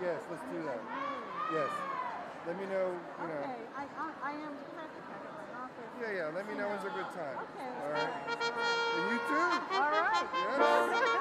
Yes, let's do that. Yes. Let me know, you know. Okay, I am the secretary of my office. Yeah, let me know when's a good time. Okay. All right. And you too. All right. Yes.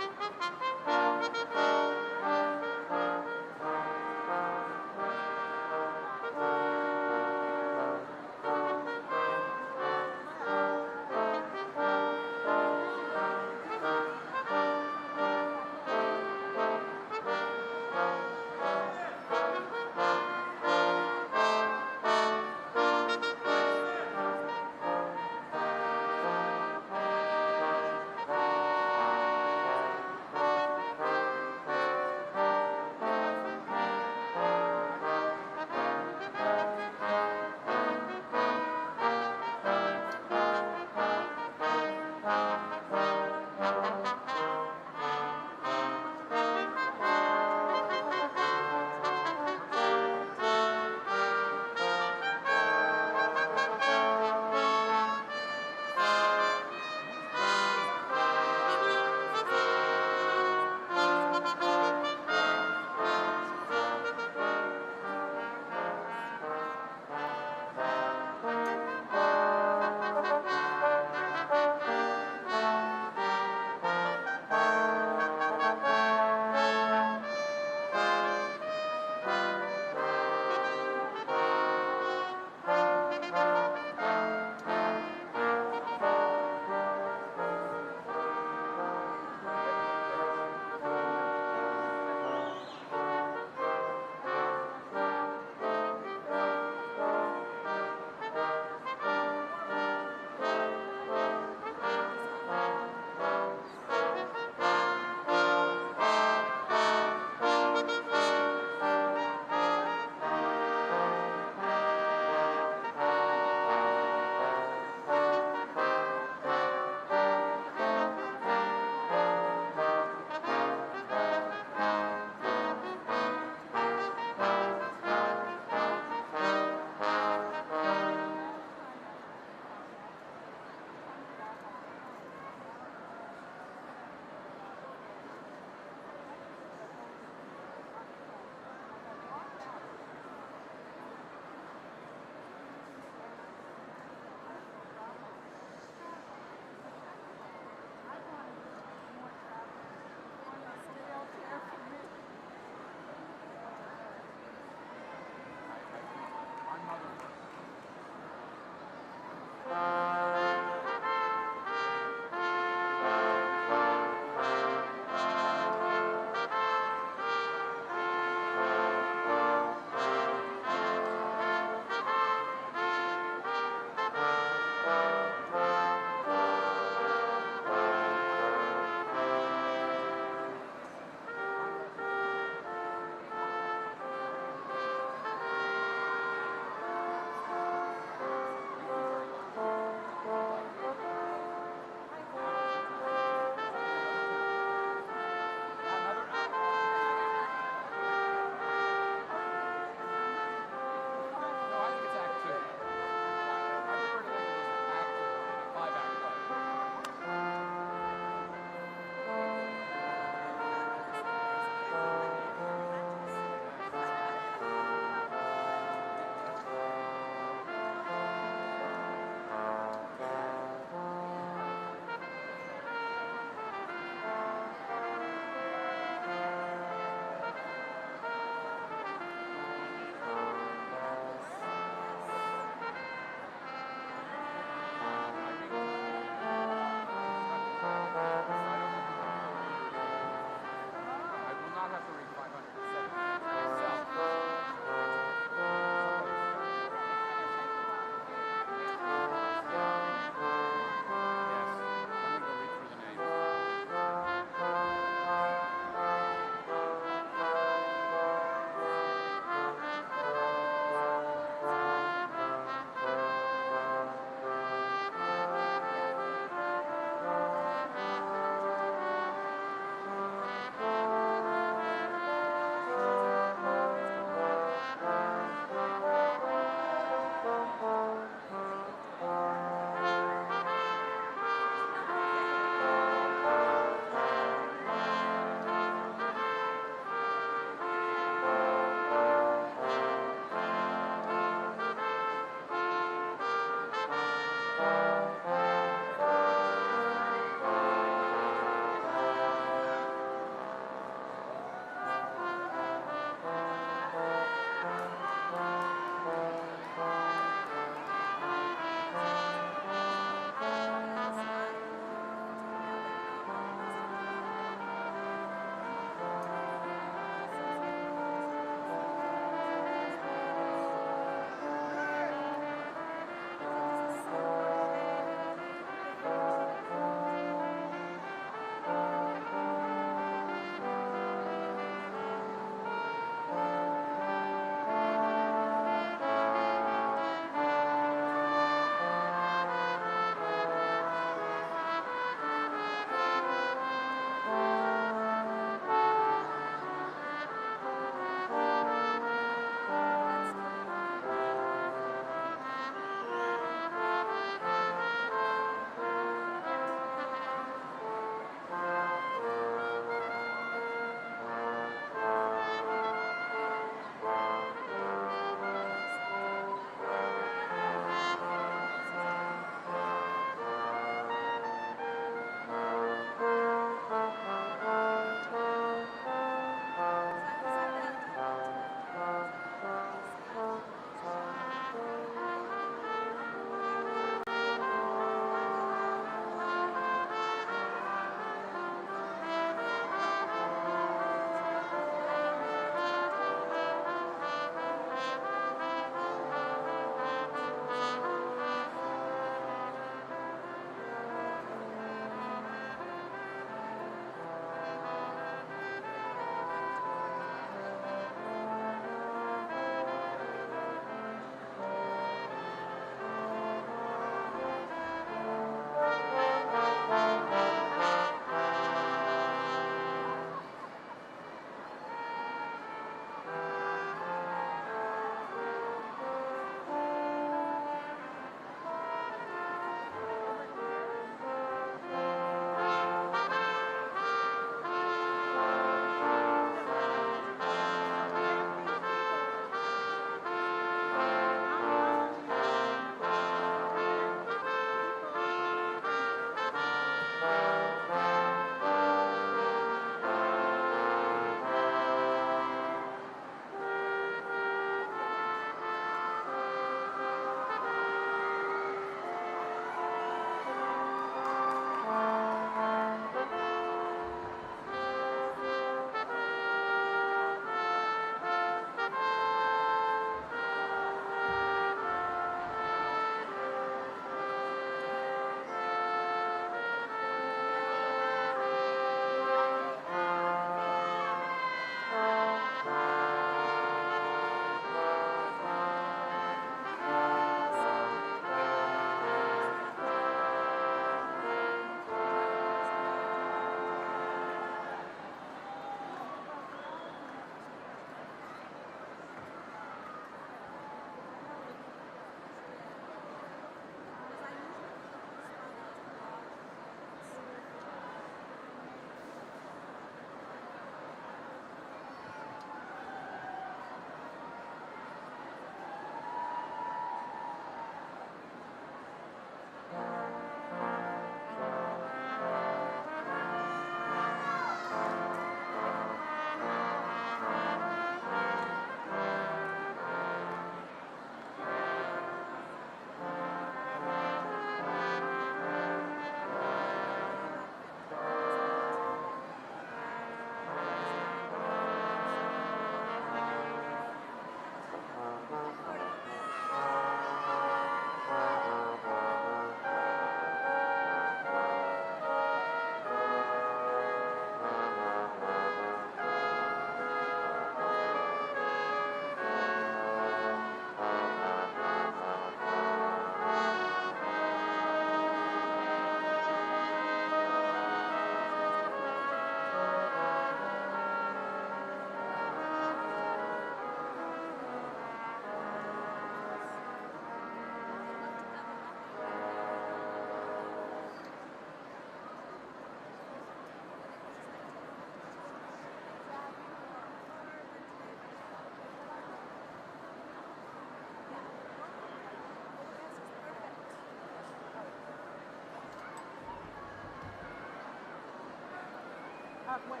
Wait.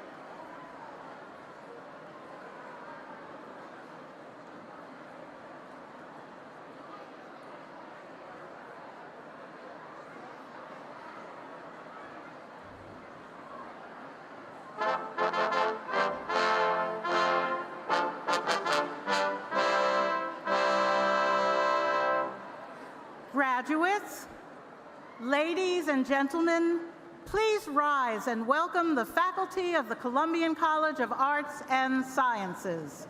Graduates, ladies and gentlemen, please rise and welcome the faculty of the Columbian College of Arts and Sciences.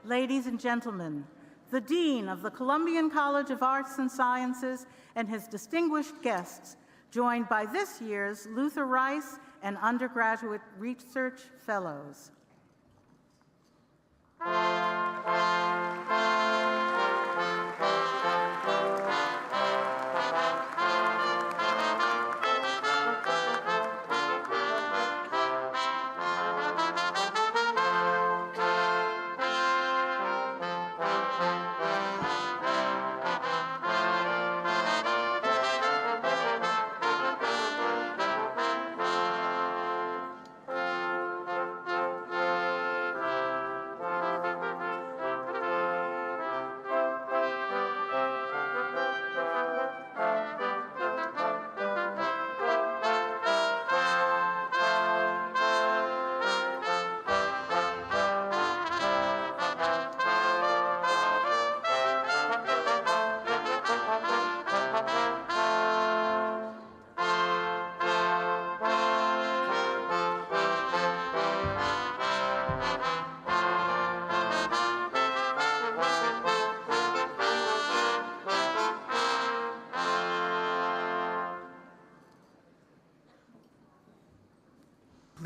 Ladies and gentlemen, the Dean of the Columbian College of Arts and Sciences and his distinguished guests, joined by this year's Luther Rice and Undergraduate Research Fellows.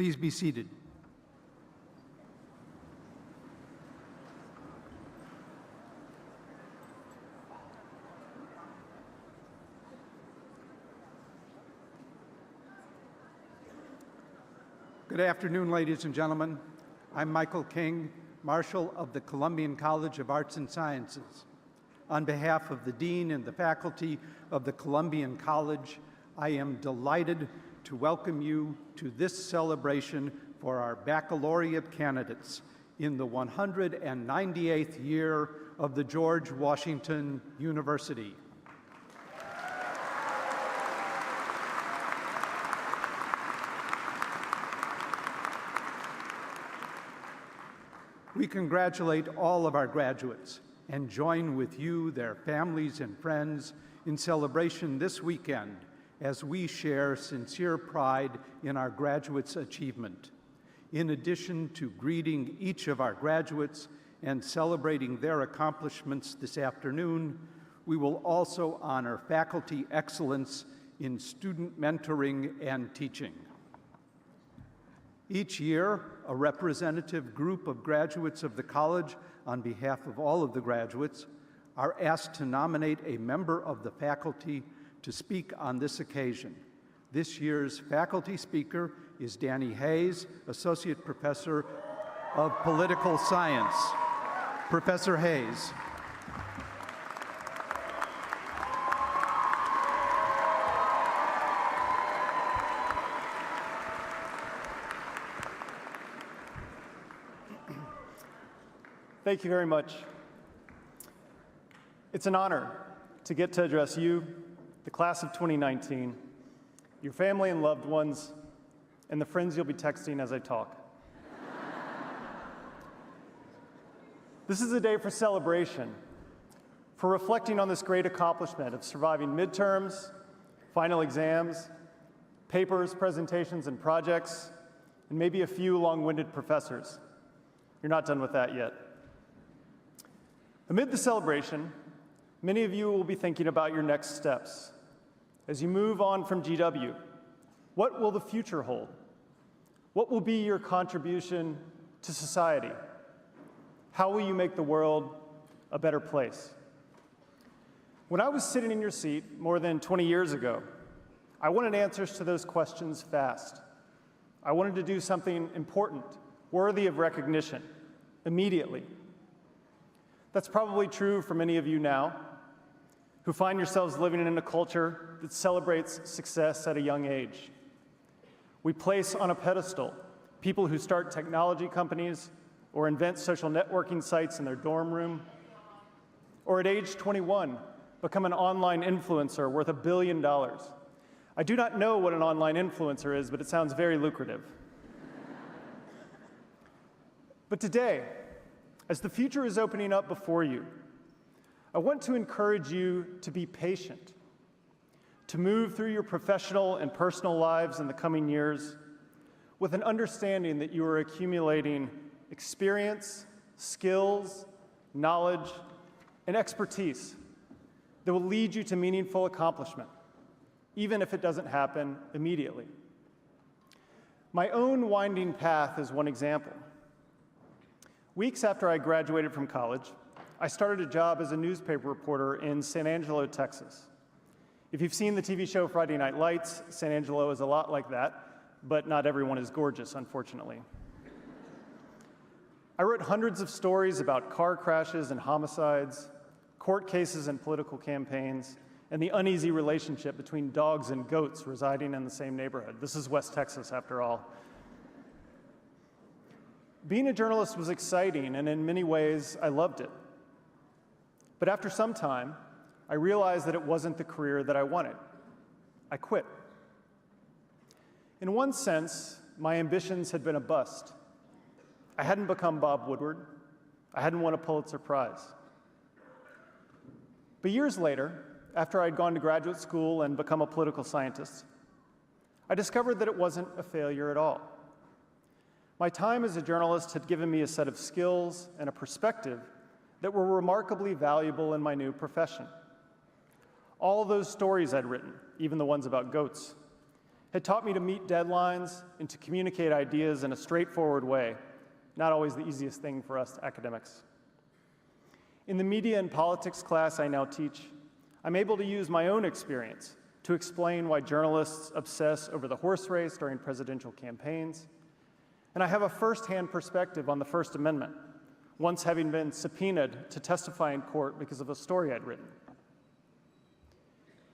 Please be seated. Good afternoon, ladies and gentlemen. I'm Michael King, Marshal of the Columbian College of Arts and Sciences. On behalf of the Dean and the faculty of the Columbian College, I am delighted to welcome you to this celebration for our baccalaureate candidates in the 198th year of the George Washington University. We congratulate all of our graduates and join with you, their families and friends, in celebration this weekend as we share sincere pride in our graduates' achievement. In addition to greeting each of our graduates and celebrating their accomplishments this afternoon, we will also honor faculty excellence in student mentoring and teaching. Each year, a representative group of graduates of the college, on behalf of all of the graduates, are asked to nominate a member of the faculty to speak on this occasion. This year's faculty speaker is Danny Hayes, Associate Professor of Political Science. Professor Hayes. Thank you very much. It's an honor to get to address you, the class of 2019, your family and loved ones, and the friends you'll be texting as I talk. This is a day for celebration, for reflecting on this great accomplishment of surviving midterms, final exams, papers, presentations, and projects, and maybe a few long-winded professors. You're not done with that yet. Amid the celebration, many of you will be thinking about your next steps. As you move on from GW, what will the future hold? What will be your contribution to society? How will you make the world a better place? When I was sitting in your seat more than 20 years ago, I wanted answers to those questions fast. I wanted to do something important, worthy of recognition, immediately. That's probably true for many of you now, who find yourselves living in a culture that celebrates success at a young age. We place on a pedestal people who start technology companies or invent social networking sites in their dorm room, or at age 21, become an online influencer worth $1 billion. I do not know what an online influencer is, but it sounds very lucrative. But today, as the future is opening up before you, I want to encourage you to be patient, to move through your professional and personal lives in the coming years with an understanding that you are accumulating experience, skills, knowledge, and expertise that will lead you to meaningful accomplishment, even if it doesn't happen immediately. My own winding path is one example. Weeks after I graduated from college, I started a job as a newspaper reporter in San Angelo, Texas. If you've seen the TV show Friday Night Lights, San Angelo is a lot like that, but not everyone is gorgeous, unfortunately. I wrote hundreds of stories about car crashes and homicides, court cases and political campaigns, and the uneasy relationship between dogs and goats residing in the same neighborhood. This is West Texas, after all. Being a journalist was exciting, and in many ways, I loved it. But after some time, I realized that it wasn't the career that I wanted. I quit. In one sense, my ambitions had been a bust. I hadn't become Bob Woodward. I hadn't won a Pulitzer Prize. But years later, after I'd gone to graduate school and become a political scientist, I discovered that it wasn't a failure at all. My time as a journalist had given me a set of skills and a perspective that were remarkably valuable in my new profession. All those stories I'd written, even the ones about goats, had taught me to meet deadlines and to communicate ideas in a straightforward way, not always the easiest thing for us academics. In the media and politics class I now teach, I'm able to use my own experience to explain why journalists obsess over the horse race during presidential campaigns. And I have a firsthand perspective on the First Amendment, once having been subpoenaed to testify in court because of a story I'd written.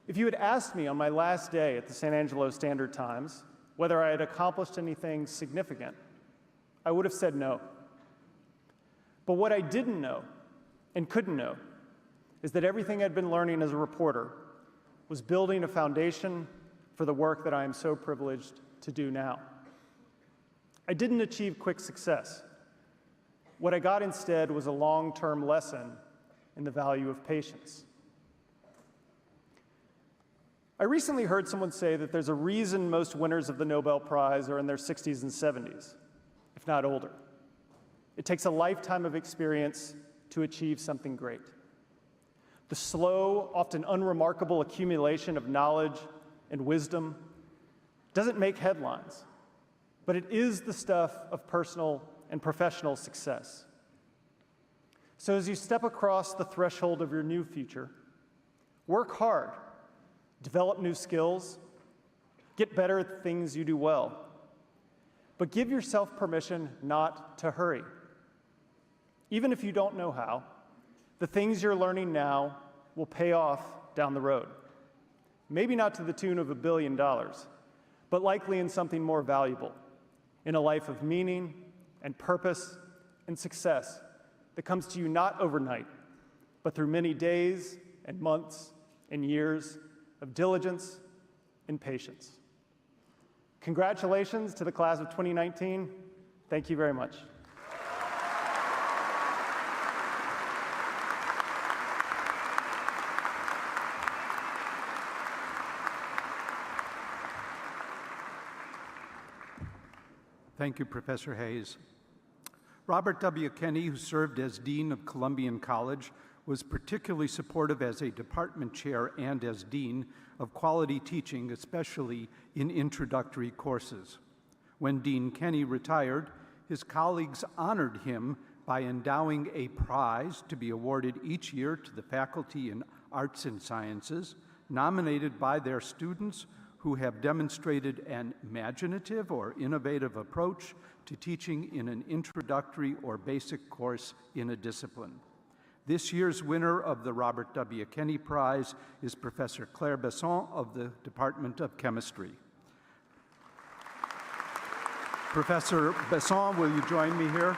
If you had asked me on my last day at the San Angelo Standard-Times whether I had accomplished anything significant, I would have said no. But what I didn't know and couldn't know is that everything I'd been learning as a reporter was building a foundation for the work that I am so privileged to do now. I didn't achieve quick success. What I got instead was a long-term lesson in the value of patience. I recently heard someone say that there's a reason most winners of the Nobel Prize are in their 60s and 70s, if not older. It takes a lifetime of experience to achieve something great. The slow, often unremarkable accumulation of knowledge and wisdom doesn't make headlines. but it is the stuff of personal and professional success. So as you step across the threshold of your new future, work hard, develop new skills, get better at the things you do well, but give yourself permission not to hurry. Even if you don't know how, the things you're learning now will pay off down the road. Maybe not to the tune of $1 billion, but likely in something more valuable, in a life of meaning and purpose and success that comes to you not overnight, but through many days and months and years of diligence and patience. Congratulations to the class of 2019. Thank you very much. Thank you, Professor Hayes. Robert W. Kenney, who served as Dean of Columbian College, was particularly supportive as a department chair and as Dean of quality teaching, especially in introductory courses. When Dean Kenney retired, his colleagues honored him by endowing a prize to be awarded each year to the faculty in arts and sciences, nominated by their students who have demonstrated an imaginative or innovative approach to teaching in an introductory or basic course in a discipline. This year's winner of the Robert W. Kenney Prize is Professor Claire Bassam of the Department of Chemistry. Professor Bassam, will you join me here?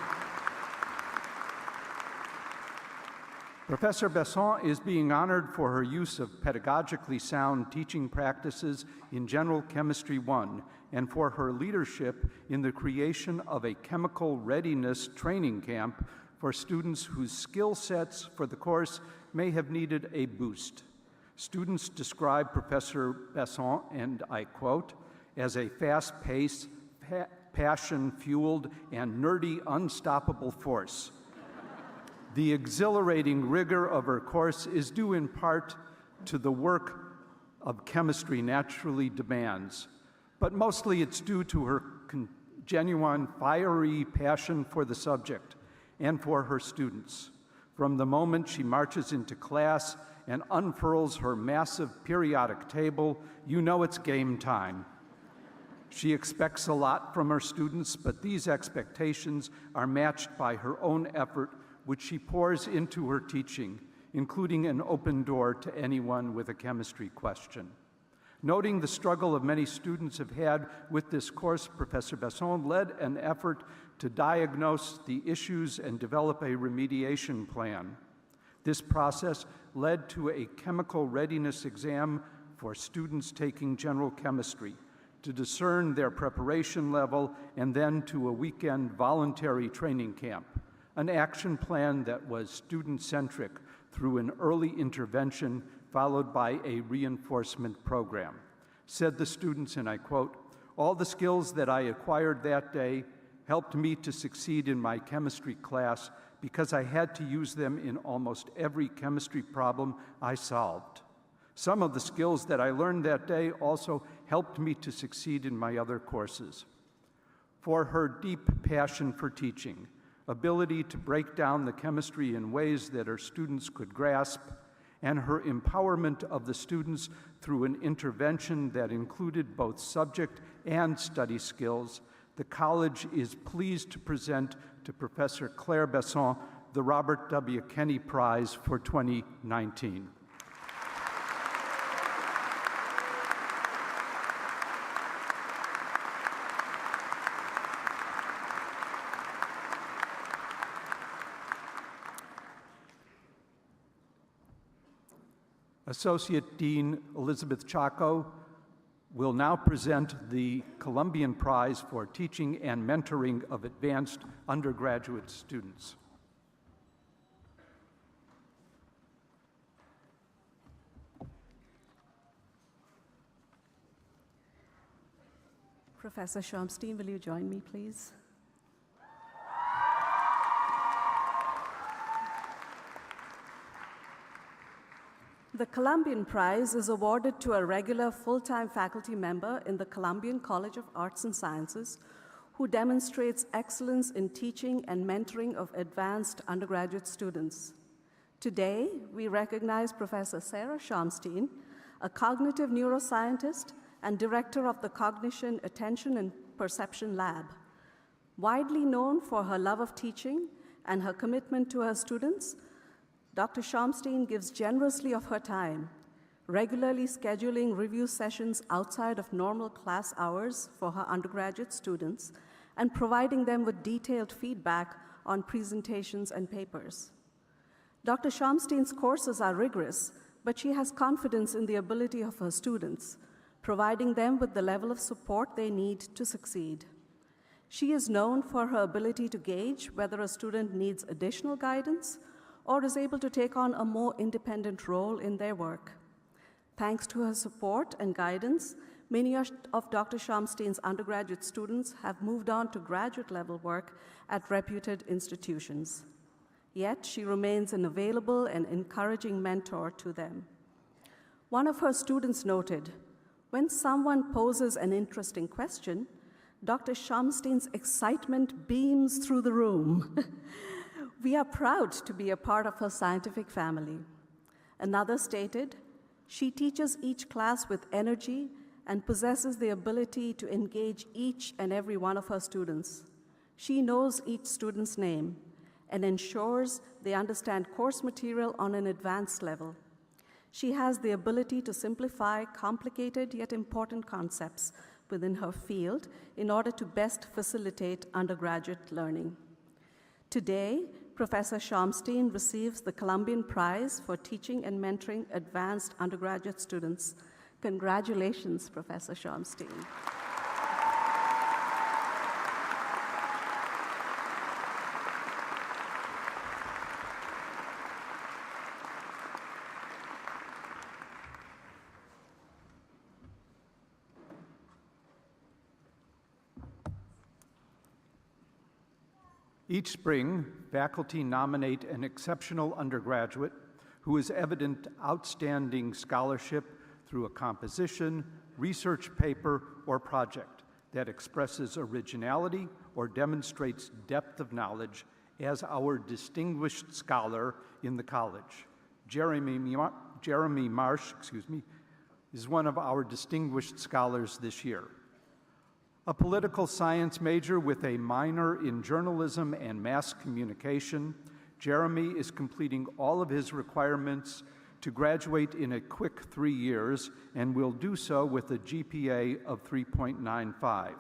Professor Bassam is being honored for her use of pedagogically sound teaching practices in General Chemistry 1 and for her leadership in the creation of a chemical readiness training camp for students whose skill sets for the course may have needed a boost. Students describe Professor Bassam, and I quote, as a fast-paced, passion-fueled, and nerdy, unstoppable force. The exhilarating rigor of her course is due in part to the work of chemistry naturally demands, but mostly it's due to her genuine, fiery passion for the subject and for her students. From the moment she marches into class and unfurls her massive periodic table, you know it's game time. She expects a lot from her students, but these expectations are matched by her own effort, which she pours into her teaching, including an open door to anyone with a chemistry question. Noting the struggle of many students have had with this course, Professor Bassam led an effort to diagnose the issues and develop a remediation plan. This process led to a chemical readiness exam for students taking general chemistry to discern their preparation level, and then to a weekend voluntary training camp, an action plan that was student-centric through an early intervention followed by a reinforcement program. Said the students, and I quote, "All the skills that I acquired that day helped me to succeed in my chemistry class because I had to use them in almost every chemistry problem I solved. Some of the skills that I learned that day also helped me to succeed in my other courses." For her deep passion for teaching, ability to break down the chemistry in ways that her students could grasp, and her empowerment of the students through an intervention that included both subject and study skills, the college is pleased to present to Professor Claire Bassam the Robert W. Kenney Prize for 2019. Associate Dean Elizabeth Chaco will now present the Columbian Prize for Teaching and Mentoring of Advanced Undergraduate Students. Professor Sunstein, will you join me, please? The Columbian Prize is awarded to a regular full-time faculty member in the Columbian College of Arts and Sciences who demonstrates excellence in teaching and mentoring of advanced undergraduate students. Today, we recognize Professor Sara Sunstein, a cognitive neuroscientist and director of the Cognition, Attention, and Perception Lab. Widely known for her love of teaching and her commitment to her students, Dr. Sunstein gives generously of her time, regularly scheduling review sessions outside of normal class hours for her undergraduate students and providing them with detailed feedback on presentations and papers. Dr. Sunstein's courses are rigorous, but she has confidence in the ability of her students, providing them with the level of support they need to succeed. She is known for her ability to gauge whether a student needs additional guidance or is able to take on a more independent role in their work. Thanks to her support and guidance, many of Dr. Sunstein's undergraduate students have moved on to graduate-level work at reputed institutions. Yet she remains an available and encouraging mentor to them. One of her students noted, "When someone poses an interesting question, Dr. Sunstein's excitement beams through the room." We are proud to be a part of her scientific family. Another stated, "She teaches each class with energy and possesses the ability to engage each and every one of her students. She knows each student's name and ensures they understand course material on an advanced level. She has the ability to simplify complicated yet important concepts within her field in order to best facilitate undergraduate learning." Today, Professor Sunstein receives the Columbian Prize for teaching and mentoring advanced undergraduate students. Congratulations, Professor Sunstein. Each spring, faculty nominate an exceptional undergraduate who has evident outstanding scholarship through a composition, research paper, or project that expresses originality or demonstrates depth of knowledge, as our distinguished scholar in the college. Jeremy Marsch, is one of our distinguished scholars this year. A political science major with a minor in journalism and mass communication, Jeremy is completing all of his requirements to graduate in a quick 3 years and will do so with a GPA of 3.95.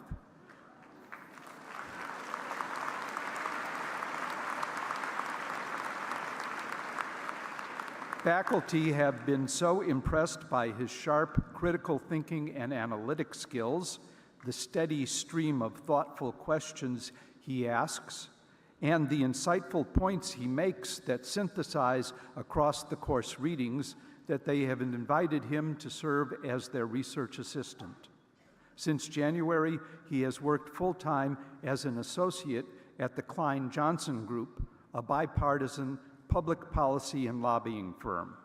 Faculty have been so impressed by his sharp critical thinking and analytic skills, the steady stream of thoughtful questions he asks, and the insightful points he makes that synthesize across the course readings, that they have invited him to serve as their research assistant. Since January, he has worked full-time as an associate at the Klein Johnson Group, a bipartisan public policy and lobbying firm.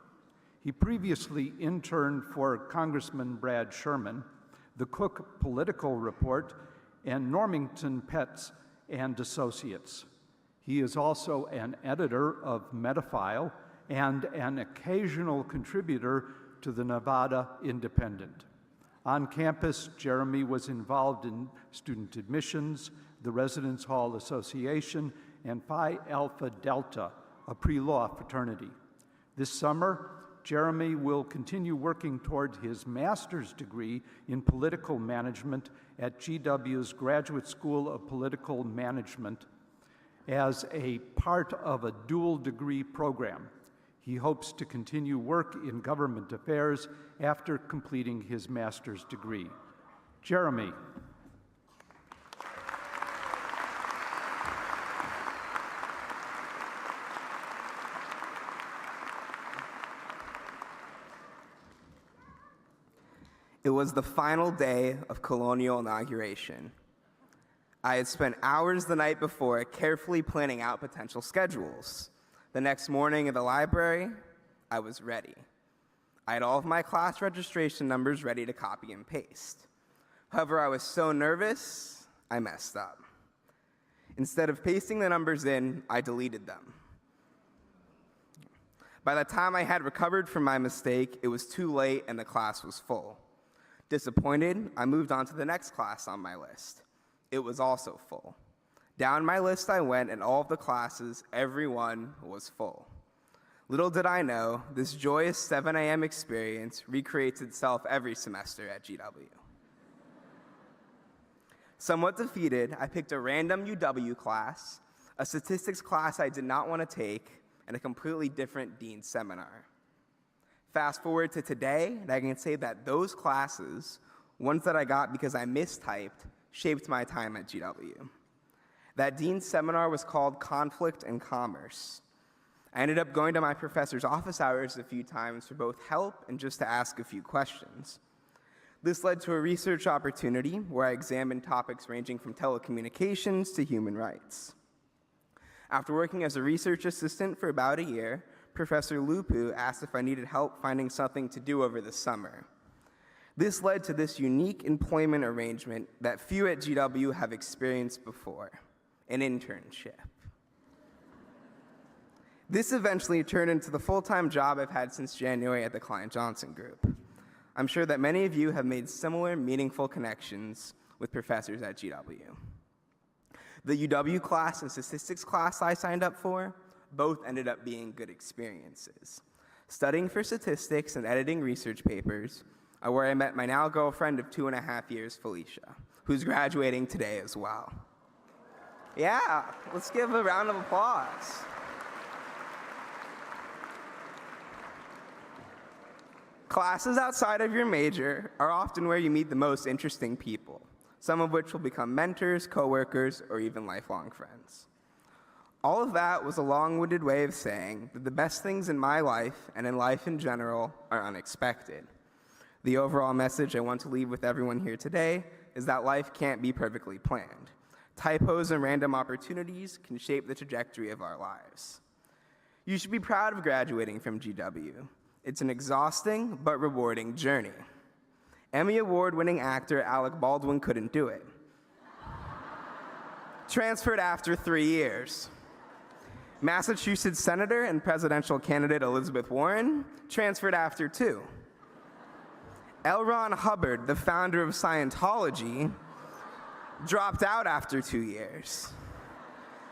He previously interned for Congressman Brad Sherman, the Cook Political Report, and Normington Pets and Associates. He is also an editor of Metaphile and an occasional contributor to the Nevada Independent. On campus, Jeremy was involved in student admissions, the Residence Hall Association, and Phi Alpha Delta, a pre-law fraternity. This summer, Jeremy will continue working toward his master's degree in political management at GW's Graduate School of Political Management as a part of a dual degree program. He hopes to continue work in government affairs after completing his master's degree. Jeremy. It was the final day of colonial inauguration. I had spent hours the night before carefully planning out potential schedules. The next morning at the library, I was ready. I had all of my class registration numbers ready to copy and paste. However, I was so nervous, I messed up. Instead of pasting the numbers in, I deleted them. By the time I had recovered from my mistake, it was too late and the class was full. Disappointed, I moved on to the next class on my list. It was also full. Down my list I went, and all of the classes, every one was full. Little did I know, this joyous 7 a.m. experience recreates itself every semester at GW. Somewhat defeated, I picked a random UW class, a statistics class I did not want to take, and a completely different dean's seminar. Fast forward to today, and I can say that those classes, ones that I got because I mistyped, shaped my time at GW. That dean's seminar was called Conflict and Commerce. I ended up going to my professor's office hours a few times for both help and just to ask a few questions. This led to a research opportunity where I examined topics ranging from telecommunications to human rights. After working as a research assistant for about a year, Professor Lupu asked if I needed help finding something to do over the summer. This led to this unique employment arrangement that few at GW have experienced before, an internship. This eventually turned into the full-time job I've had since January at the Klein Johnson Group. I'm sure that many of you have made similar meaningful connections with professors at GW. The UW class and statistics class I signed up for both ended up being good experiences. Studying for statistics and editing research papers are where I met my now girlfriend of 2.5 years, Felicia, who's graduating today as well. Yeah, let's give a round of applause. Classes outside of your major are often where you meet the most interesting people, some of which will become mentors, coworkers, or even lifelong friends. All of that was a long-winded way of saying that the best things in my life and in life in general are unexpected. The overall message I want to leave with everyone here today is that life can't be perfectly planned. Typos and random opportunities can shape the trajectory of our lives. You should be proud of graduating from GW. It's an exhausting but rewarding journey. Emmy Award-winning actor Alec Baldwin couldn't do it. Transferred after 3 years. Massachusetts Senator and presidential candidate Elizabeth Warren transferred after 2. L. Ron Hubbard, the founder of Scientology, dropped out after 2 years.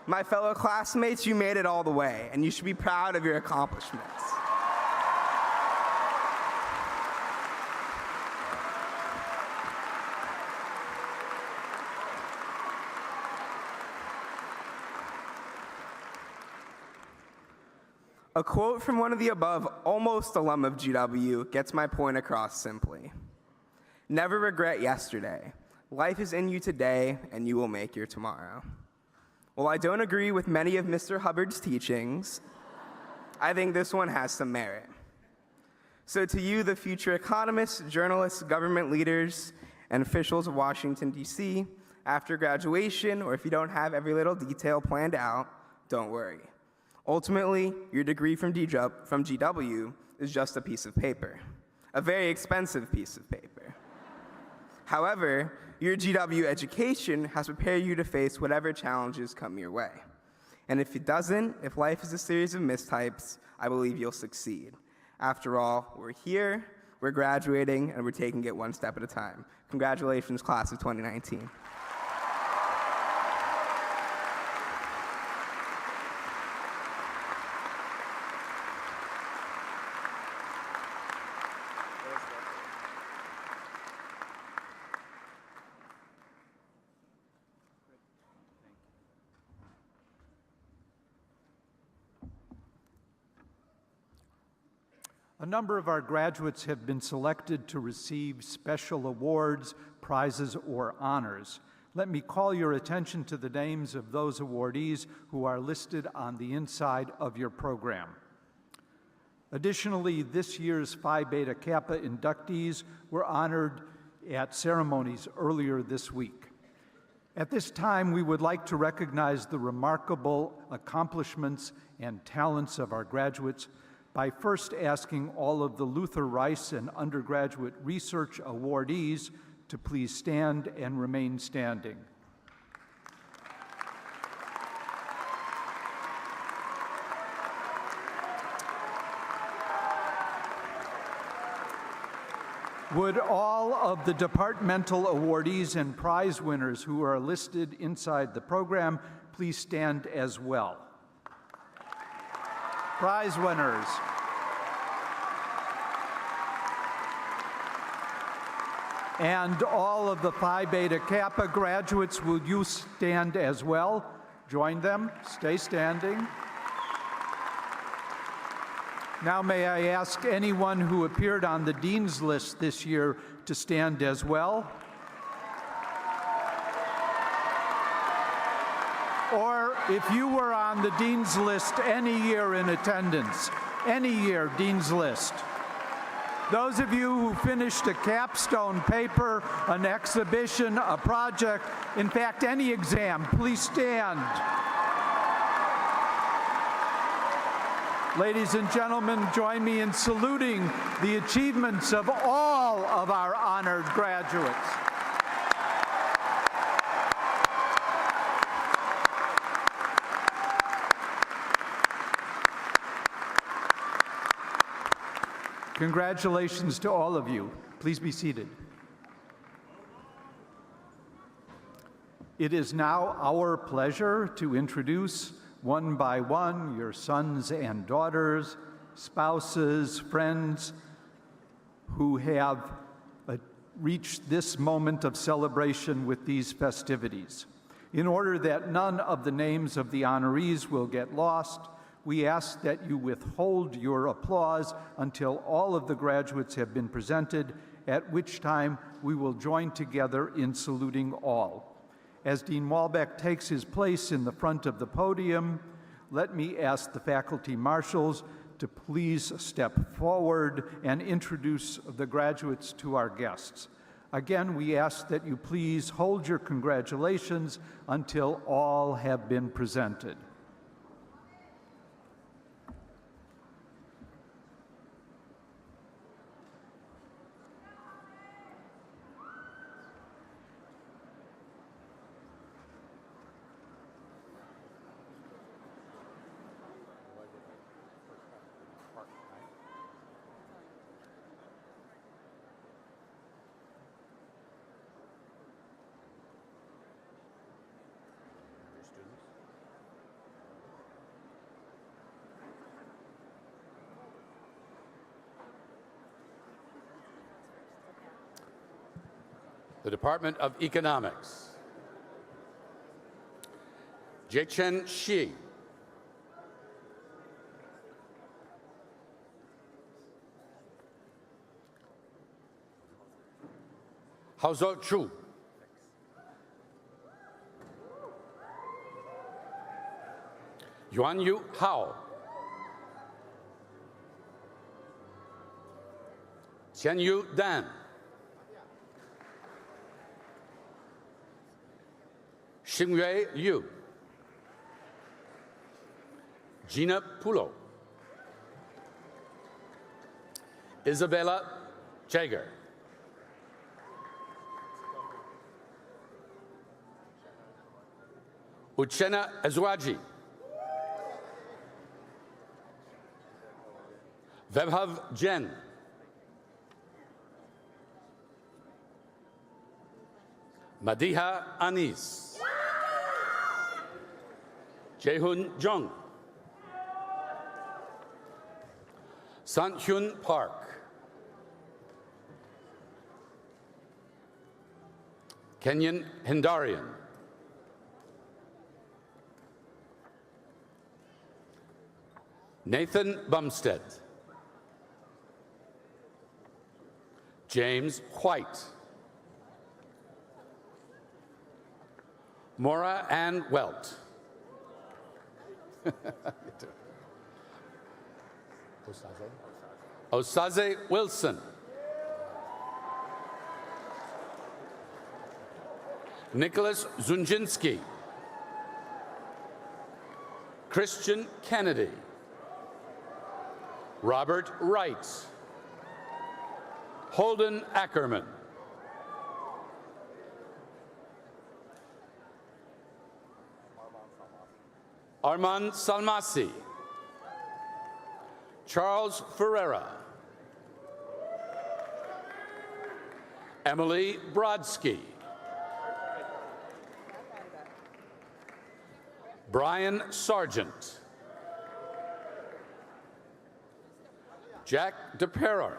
My fellow classmates, you made it all the way, and you should be proud of your accomplishments. A quote from one of the above almost alum of GW gets my point across simply. Never regret yesterday. Life is in you today, and you will make your tomorrow. While I don't agree with many of Mr. Hubbard's teachings, I think this one has some merit. So to you, the future economists, journalists, government leaders, and officials of Washington, D.C., after graduation, or if you don't have every little detail planned out, don't worry. Ultimately, your degree from GW is just a piece of paper, a very expensive piece of paper. However, your GW education has prepared you to face whatever challenges come your way. And if it doesn't, if life is a series of mistypes, I believe you'll succeed. After all, we're here, we're graduating, and we're taking it one step at a time. Congratulations, class of 2019. A number of our graduates have been selected to receive special awards, prizes, or honors. Let me call your attention to the names of those awardees who are listed on the inside of your program. Additionally, this year's Phi Beta Kappa inductees were honored at ceremonies earlier this week. At this time, we would like to recognize the remarkable accomplishments and talents of our graduates by first asking all of the Luther Rice and undergraduate research awardees to please stand and remain standing. Would all of the departmental awardees and prize winners who are listed inside the program please stand as well? Prize winners. And all of the Phi Beta Kappa graduates, will you stand as well? Join them, stay standing. Now may I ask anyone who appeared on the Dean's List this year to stand as well? Or if you were on the Dean's List any year in attendance, any year Dean's List. Those of you who finished a capstone paper, an exhibition, a project, in fact, any exam, please stand. Ladies and gentlemen, join me in saluting the achievements of all of our honored graduates. Congratulations to all of you. Please be seated. It is now our pleasure to introduce one by one your sons and daughters, spouses, friends who have reached this moment of celebration with these festivities. In order that none of the names of the honorees will get lost, we ask that you withhold your applause until all of the graduates have been presented, at which time we will join together in saluting all. As Dean Walbeck takes his place in the front of the podium, let me ask the faculty marshals to please step forward and introduce the graduates to our guests. Again, we ask that you please hold your congratulations until all have been presented. The Department of Economics. Jiechen Shi. Haozhou Chu. Yuanyu Hao. Qianyu Dan. Xingyue Yu. Gina Pulo. Isabella Jager. Uchenna Azwaji. Vebhav Jen. Madiha Anis. Jaehoon Jung. Sanhyun Park. Kenyon Hindarian. Nathan Bumstead. James White. Maura Ann Welt. Osaze Wilson. Nicholas Zunjinski. Christian Kennedy. Robert Wright. Holden Ackerman. Armand Salmasi. Charles Ferreira. Emily Brodsky. Brian Sargent. Jack DePerra.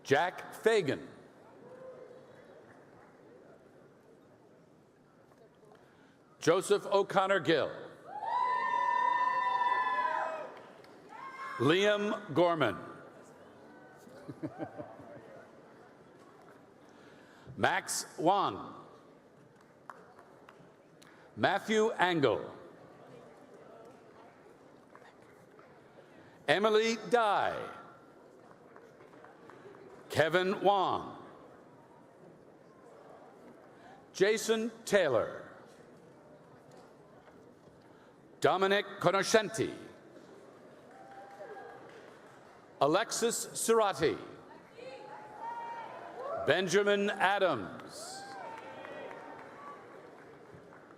Jack Fagan. Joseph O'Connor Gill. Liam Gorman. Max Wang. Matthew Angle. Emily Dye. Kevin Wong. Jason Taylor. Dominic Conoscenti. Alexis Cerati. Benjamin Adams.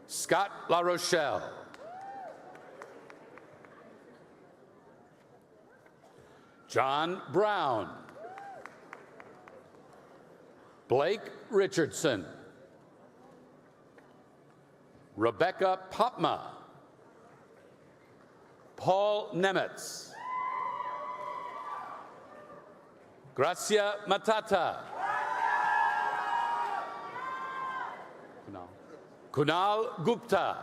Scott La Rochelle. John Brown. Blake Richardson. Rebecca Popma. Paul Nemetz. Gracia Matata. Kunal Gupta.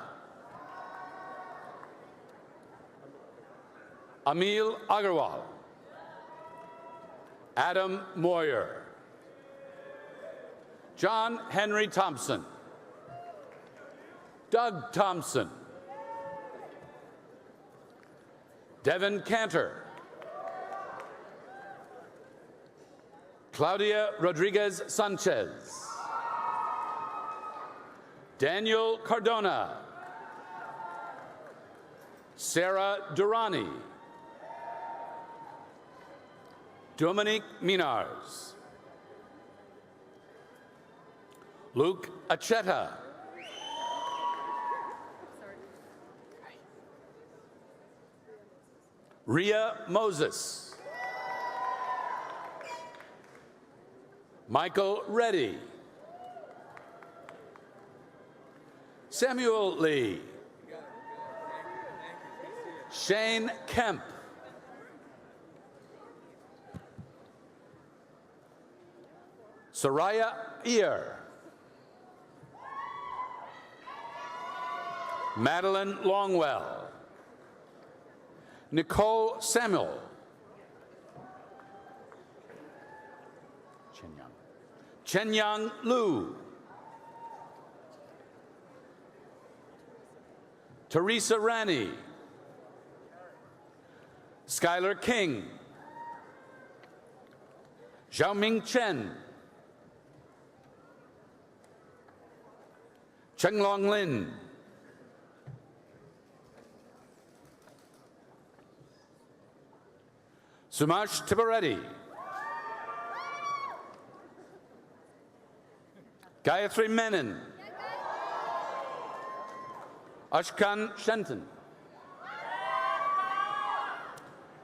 Amil Agarwal. Adam Moyer. John Henry Thompson. Doug Thompson. Devin Cantor. Claudia Rodriguez Sanchez. Daniel Cardona. Sara Durrani. Dominique Minars. Luke Acheta. Ria Moses. Michael Reddy. Samuel Lee. Shane Kemp. Soraya Ear. Madeline Longwell. Nicole Samuel. Chenyang Lu. Teresa Rani. Skylar King. Xiaoming Chen. Chenglong Lin. Sumash Tibaretti. Gayatri Menon. Ashkan Shenton.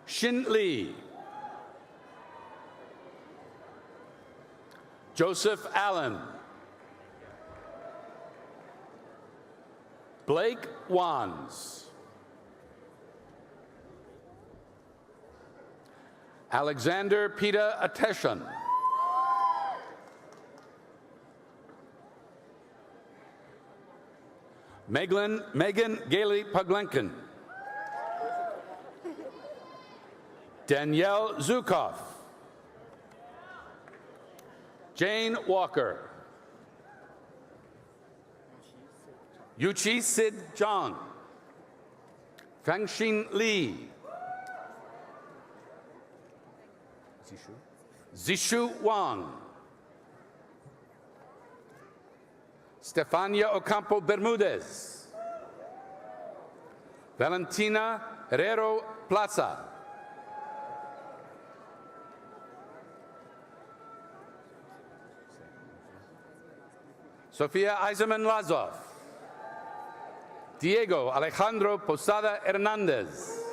Shin Lee. Joseph Allen. Blake Wands. Alexander Peter Ateshan. Megan Gailey Puglenkin. Danielle Zukov. Jane Walker. Yuchi Sid Zhang. Fangxin Li. Zishu Wang. Stefania Ocampo Bermudez. Valentina Herrero Plaza. Sofia Eiserman Lazov. Diego Alejandro Posada Hernandez.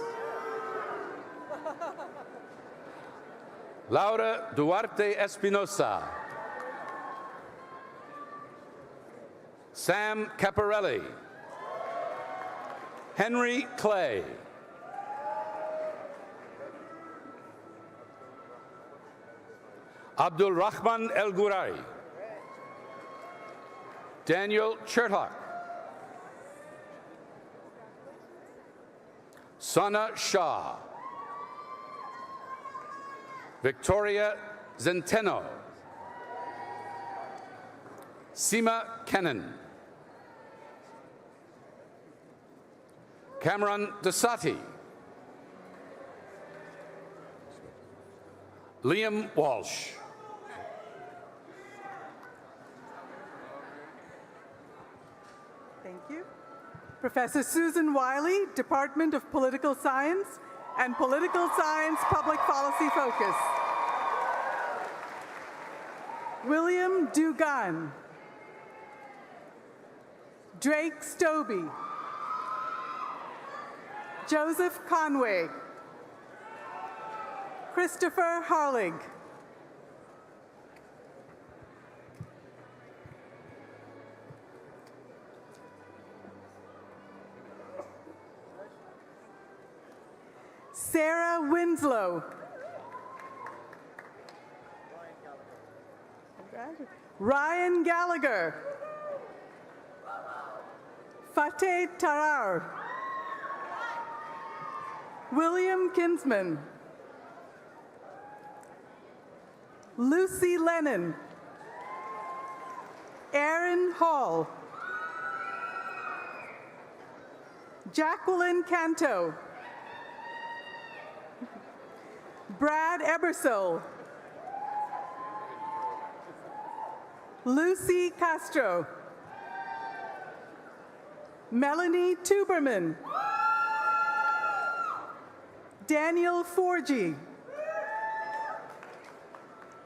Laura Duarte Espinosa. Sam Caparelli. Henry Clay. Abdul Rahman El Gurari. Daniel Chertok. Sana Shah. Victoria Zenteno. Seema Kennan. Cameron Desati. Liam Walsh. Thank you. Professor Susan Wiley, Department of Political Science and Political Science Public Policy Focus. William Dugan. Drake Stobie. Joseph Conway. Christopher Harlig. Sara Winslow. Ryan Gallagher. Fateh Tarar. William Kinsman. Lucy Lennon. Aaron Hall. Jacqueline Canto. Brad Ebersole. Lucy Castro. Melanie Tuberman. Daniel Forgy.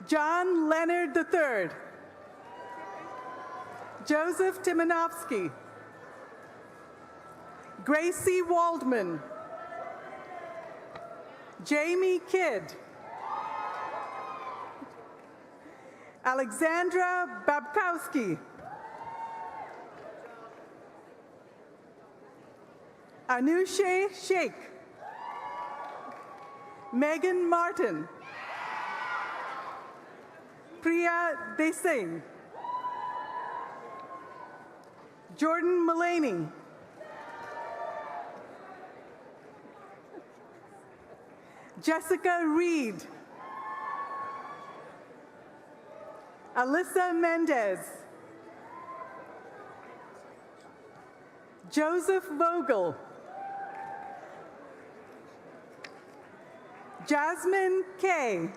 John Leonard III. Joseph Timonovsky. Gracie Waldman. Jamie Kidd. Alexandra Babkowski. Anushe Sheikh. Megan Martin. Priya Desai. Jordan Mullaney. Jessica Reed. Alyssa Mendez. Joseph Vogel. Jasmine Kay.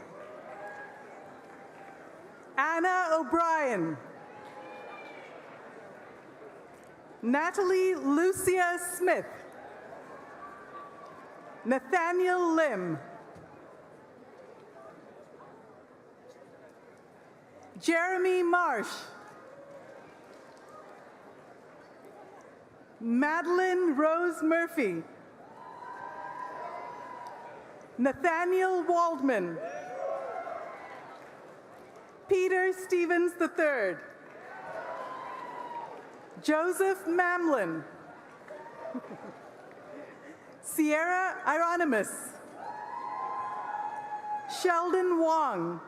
Anna O'Brien. Natalie Lucia Smith. Nathaniel Lim. Jeremy Marsch. Madeline Rose Murphy. Nathaniel Waldman. Peter Stevens III. Joseph Mamlin. Sierra Hieronymus. Sheldon Wong.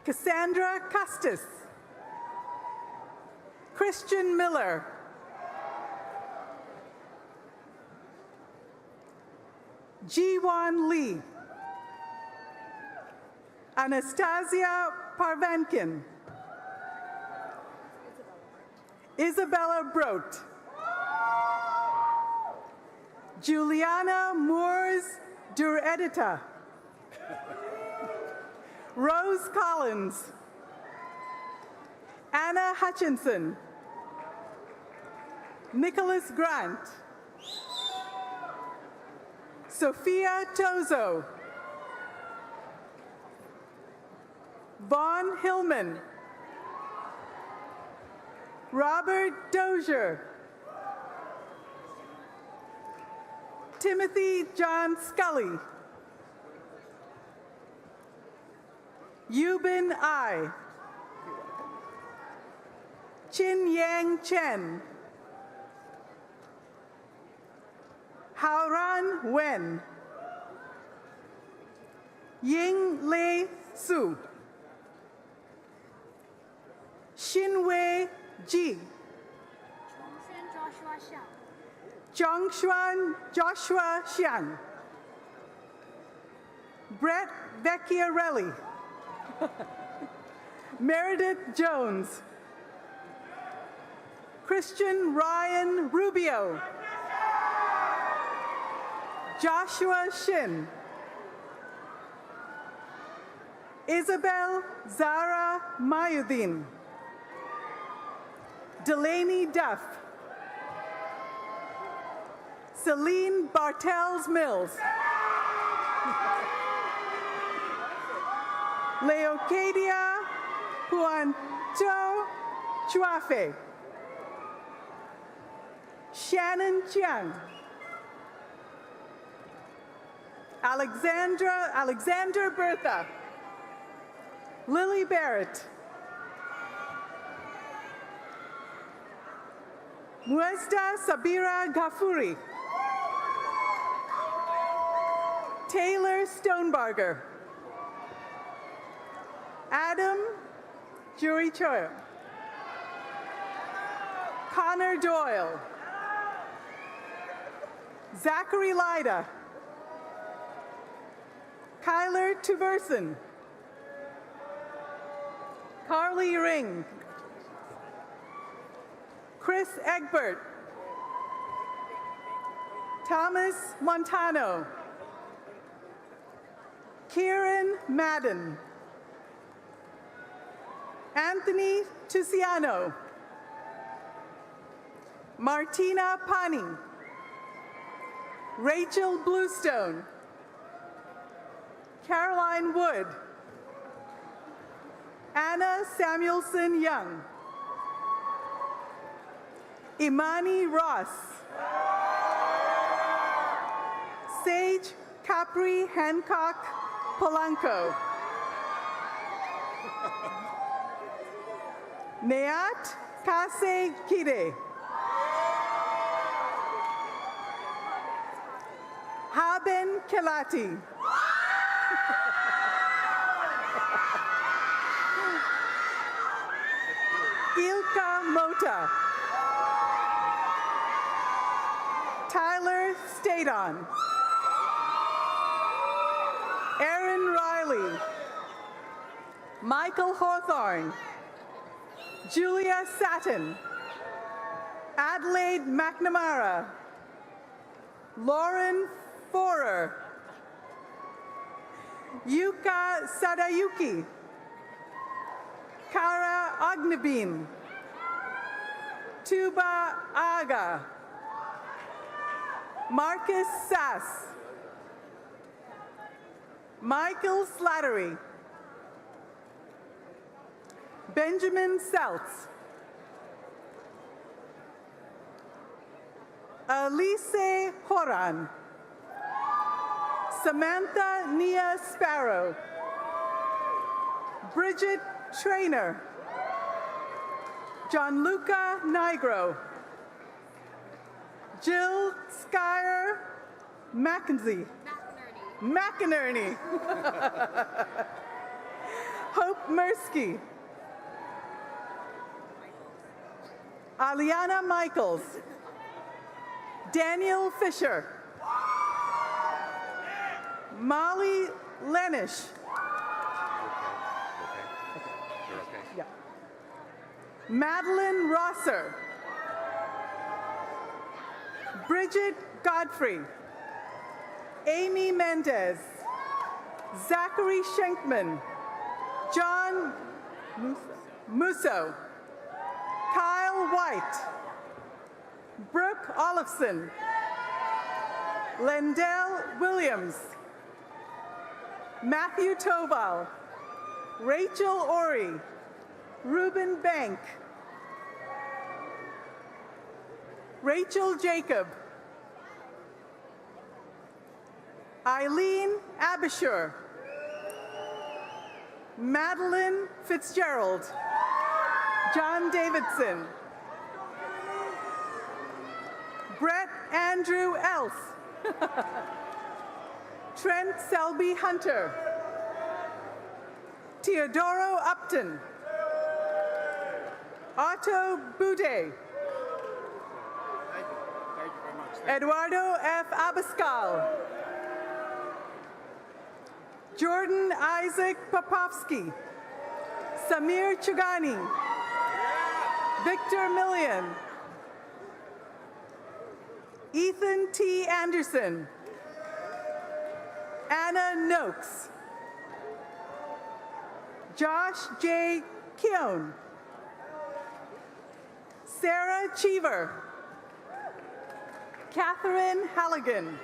Cassandra Custis. Christian Miller. Jiwon Lee. Anastasia Parvankin. Isabella Brote. Juliana Moores Duredita. Rose Collins. Anna Hutchinson. Nicholas Grant. Sophia Tozo. Vaughn Hillman. Robert Dozier. Timothy John Scully. Yubin Ai. Chin Yang Chen. Haoran Wen. Ying Lei Su. Xinwei Ji. Zhongshuan Joshua Xiang. Brett Vecchiarelli. Meredith Jones. Christian Ryan Rubio. Joshua Shin. Isabel Zara Mayuddin. Delaney Duff. Celine Bartels Mills. Leocadia Puanto Chuafe. Shannon Chiang. Alexander Bertha. Lily Barrett. Muezda Sabira Ghafouri. Taylor Stonebarger. Adam Jurichoyo. Connor Doyle. Zachary Lyda. Kyler Tuverson. Carly Ring. Chris Egbert. Thomas Montano. Kieran Madden. Anthony Tuciano. Martina Pani. Rachel Bluestone. Caroline Wood. Anna Samuelson Young. Imani Ross. Sage Capri Hancock Polanco. Neat Kase Kide. Haben Kelati. Ilka Mota. Tyler Stadon. Aaron Riley. Michael Hawthorne. Julia Satin. Adelaide McNamara. Lauren Forer. Yuka Sadayuki. Kara Ognebin. Tuba Aga. Marcus Sass. Michael Slattery. Benjamin Seltz. Elise Horan. Samantha Nia Sparrow. Bridget Trainer. Gianluca Nigro. Jill Skyer McKenzie. McInerney. Hope Mirsky. Aliana Michaels. Daniel Fisher. Molly Lenish. You're okay. Yeah. Madeline Rosser. Bridget Godfrey. Amy Mendez. Zachary Schenkman. John Musso. Kyle White. Brooke Olofsson. Lendell Williams. Matthew Toval. Rachel Ori. Reuben Bank. Rachel Jacob. Eileen Abishur. Madeline Fitzgerald. John Davidson. Brett Andrew Else. Trent Selby Hunter. Teodoro Upton. Otto Boudet. Eduardo F. Abascal. Jordan Isaac Popovsky. Samir Chugani. Victor Millian. Ethan T. Anderson. Anna Noakes. Josh J. Keown. Sarah Cheever. Catherine Halligan.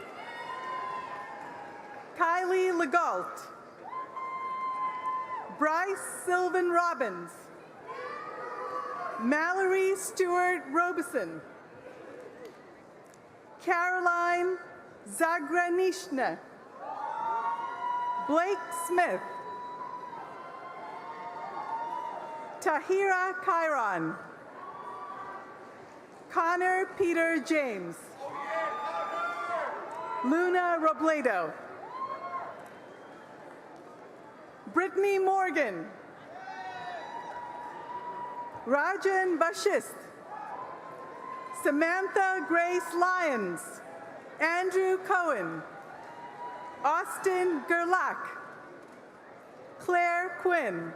Kylie Legault. Bryce Sylvan Robbins. Mallory Stewart Robeson. Caroline Zagranishna. Blake Smith. Tahira Chiron. Connor Peter James. Luna Robledo. Brittany Morgan. Rajan Bashist. Samantha Grace Lyons. Andrew Cohen. Austin Gerlach. Claire Quinn.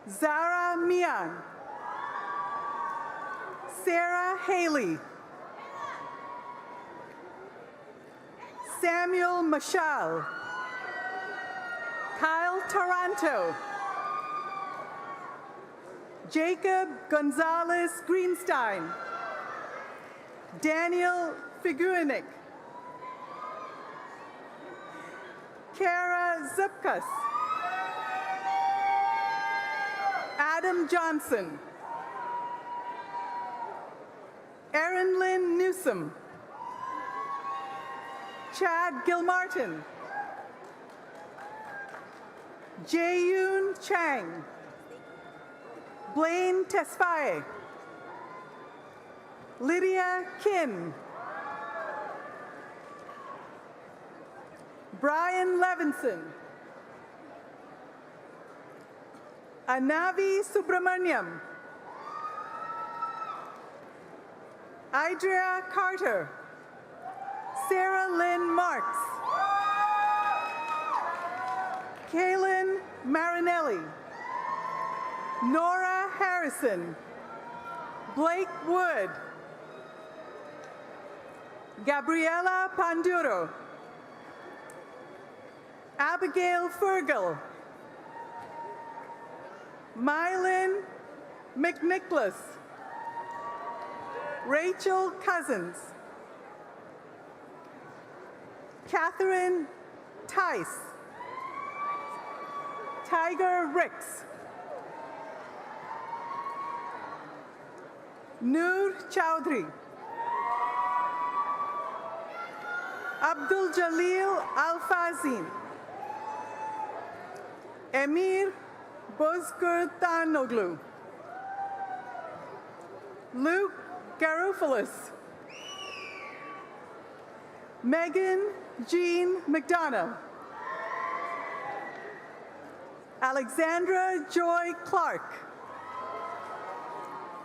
Zara Mian. Sarah Haley. Samuel Mashal. Kyle Taranto. Jacob Gonzalez Greenstein. Daniel Figuinic. Kara Zupkas. Adam Johnson. Erin Lynn Newsom. Chad Gilmartin. Jae-yoon Chang. Blaine Tesfaye. Lydia Kim. Brian Levinson. Anavi Subramaniam. Idrea Carter. Sarah Lynn Marks. Kaylin Marinelli. Nora Harrison. Blake Wood. Gabriela Panduro. Abigail Fergal. Mylin McNicholas. Rachel Cousins. Catherine Tice. Tiger Ricks. Noor Chowdhury. Abdul Jalil Al-Fazin. Emir Bozkurtanoglu. Luke Garofalus. Megan Jean McDonough. Alexandra Joy Clark.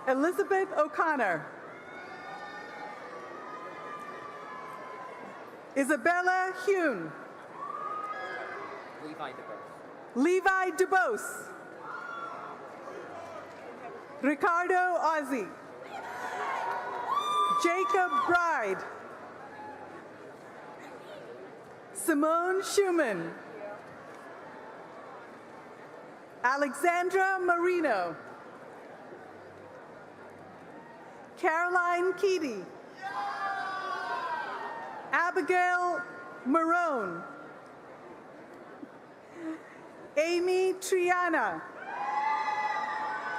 Elizabeth O'Connor. Isabella Hune. Levi DuBose. Ricardo Ozzie. Jacob Bride. Simone Schumann. Alexandra Marino. Caroline Keaty. Abigail Marone. Amy Triana.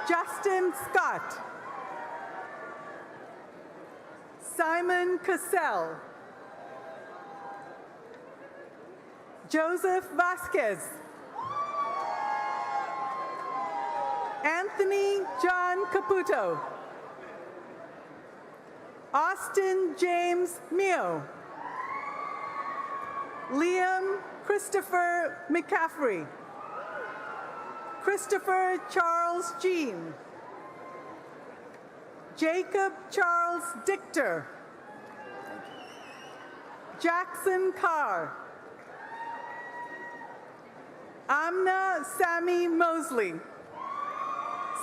Justin Scott. Simon Cassell. Joseph Vasquez. Anthony John Caputo. Austin James Mio. Liam Christopher McCaffrey. Christopher Charles Jean. Jacob Charles Dichter. Jackson Carr. Amna Sammy Mosley.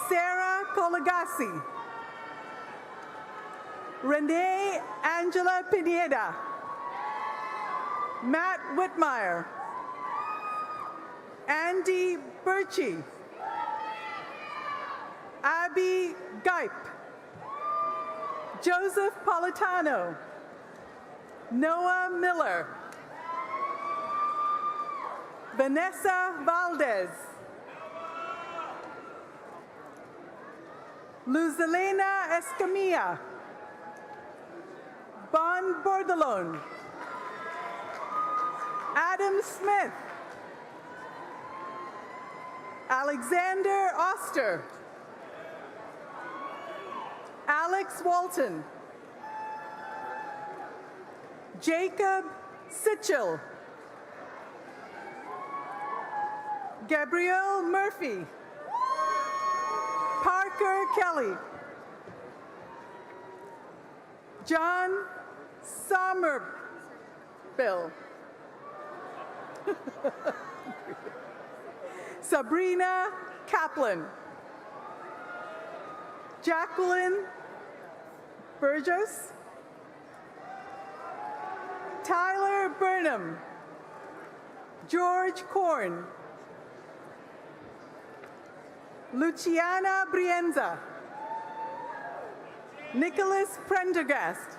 Sara Colagasi. Renee Angela Pineda. Matt Whitmire. Andy Birchie. Abby Gipe. Joseph Politano. Noah Miller. Vanessa Valdez. Luzalena Escamilla. Bon Bordelon. Adam Smith. Alexander Oster. Alex Walton. Jacob Sitchell. Gabrielle Murphy. Parker Kelly. John Somerville. Sabrina Kaplan. Jacqueline Burgess. Tyler Burnham. George Korn. Luciana Brienza. Nicholas Prendergast.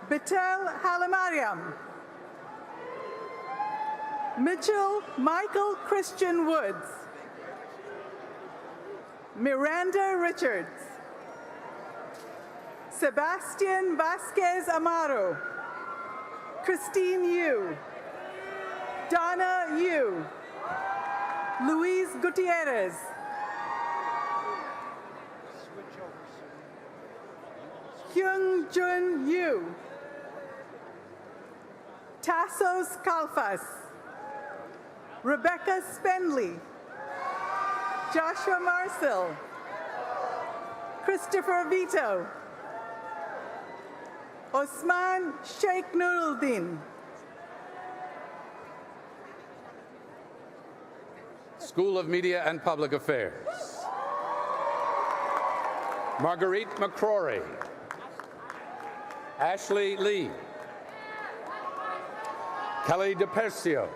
Betel Halamariam. Mitchell Michael Christian Woods. Miranda Richards. Sebastian Vasquez Amaro. Christine Yu. Donna Yu. Luis Gutierrez. Hyung Jun Yu. Tassos Kalfas. Rebecca Spendley. Joshua Marcel. Christopher Vito. Osman Sheikh Nuruddin. School of Media and Public Affairs. Marguerite McCrory. Ashley Lee. Kelly DePercio.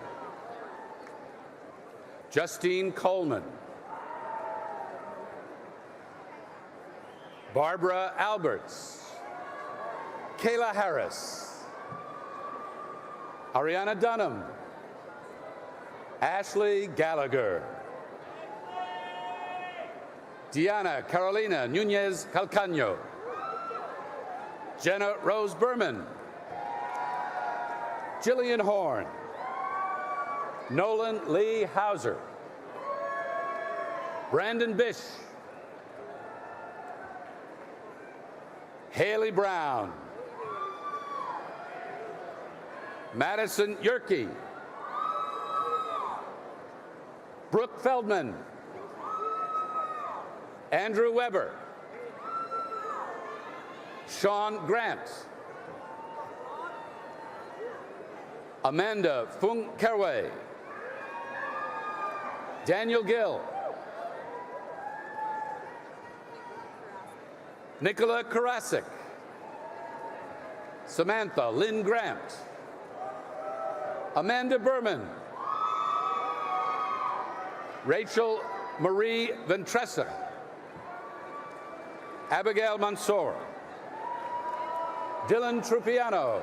Justine Coleman. Barbara Alberts. Kayla Harris. Ariana Dunham. Ashley Gallagher. Diana Carolina Nunez Calcaño. Jenna Rose Berman. Jillian Horn. Nolan Lee Hauser. Brandon Bish. Haley Brown. Madison Yerke. Brooke Feldman. Andrew Weber. Sean Grant. Amanda Fung Kerway. Daniel Gill. Nicola Karasik. Samantha Lynn Grant. Amanda Berman. Rachel Marie Ventressa. Abigail Mansour. Dylan Trupiano.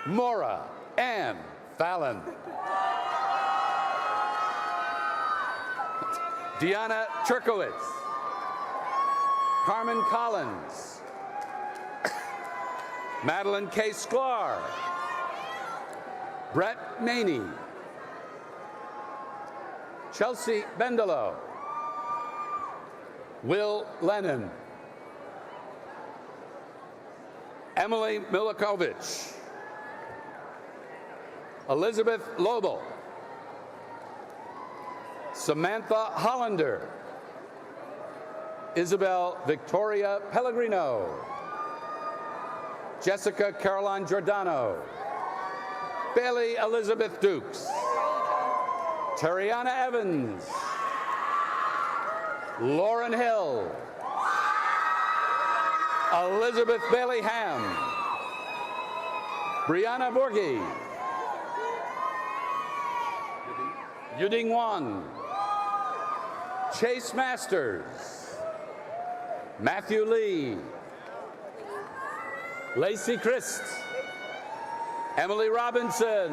Maura Ann Fallon. Deanna Cherkowitz. Carmen Collins. Madeline K. Sklar, Brett Maney, Chelsea Bendelow, Will Lennon, Emily Milikovich, Elizabeth Lobel, Samantha Hollander, Isabel Victoria Pellegrino, Jessica Caroline Giordano, Bailey Elizabeth Dukes, Tariana Evans, Lauren Hill, Elizabeth Bailey Ham, Brianna Borghi, Yuding Wang, Chase Masters, Matthew Lee, Lacey Christ, Emily Robinson,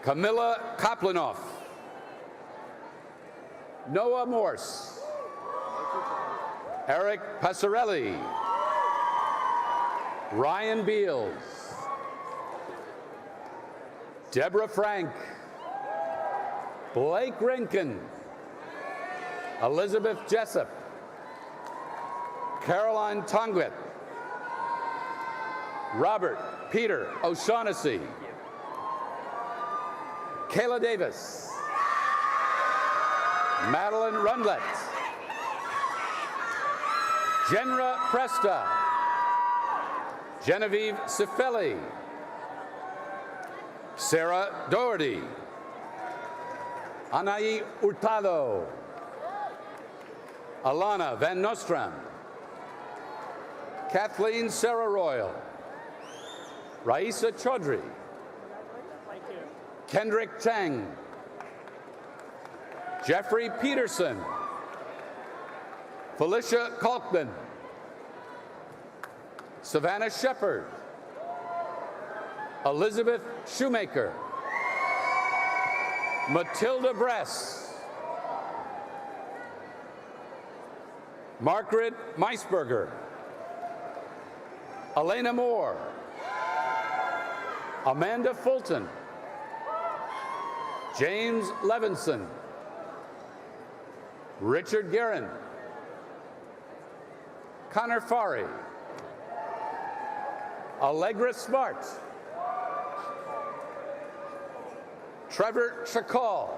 Camilla Kaplanoff, Noah Morse, Eric Passarelli, Ryan Beals, Deborah Frank, Blake Rinkin, Elizabeth Jessup, Caroline Tongwit, Robert Peter O'Shaughnessy, Kayla Davis, Madeline Rundlet, Genra Presta, Genevieve Cifelli, Sarah Doherty, Anaí Hurtado, Alana Van Nostram, Kathleen Sarah Royal, Raisa Chaudhry, Kendrick Chang, Jeffrey Peterson, Felicia Kalkman, Savannah Shepard, Elizabeth Shoemaker, Matilda Bress, Margaret Meisberger, Elena Moore, Amanda Fulton, James Levinson, Richard Guerin, Connor Farry, Allegra Smart, Trevor Chakal.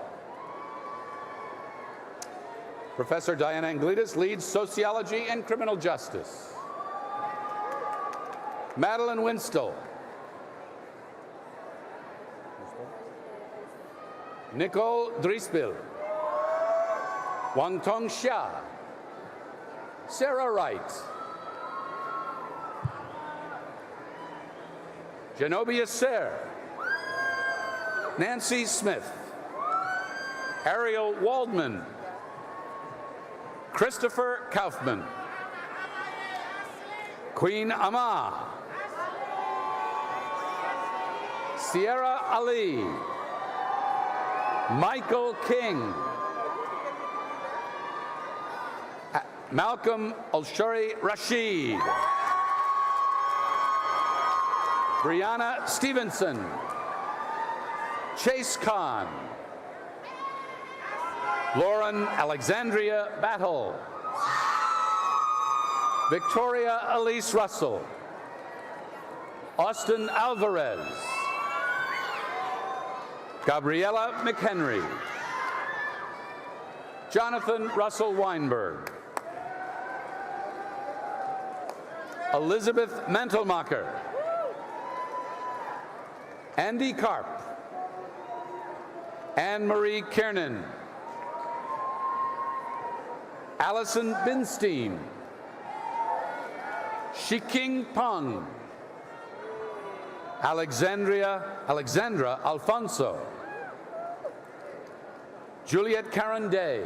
Professor Diana Anglides leads Sociology and Criminal Justice. Madeline Winstall, Nicole Drispil, Wangtong Xia, Sarah Wright, Zenobia Ser, Nancy Smith, Ariel Waldman, Christopher Kaufman, Queen Ama, Sierra Ali, Michael King, Malcolm Alshuri Rashid, Brianna Stevenson, Chase Khan, Lauren Alexandria Battle, Victoria Elise Russell, Austin Alvarez, Gabriella McHenry, Jonathan Russell Weinberg, Elizabeth Mantelmacher, Andy Karp, Anne-Marie Kiernan, Allison Binstein, Shiking Peng, Alexandra Alfonso, Juliet Karen Day,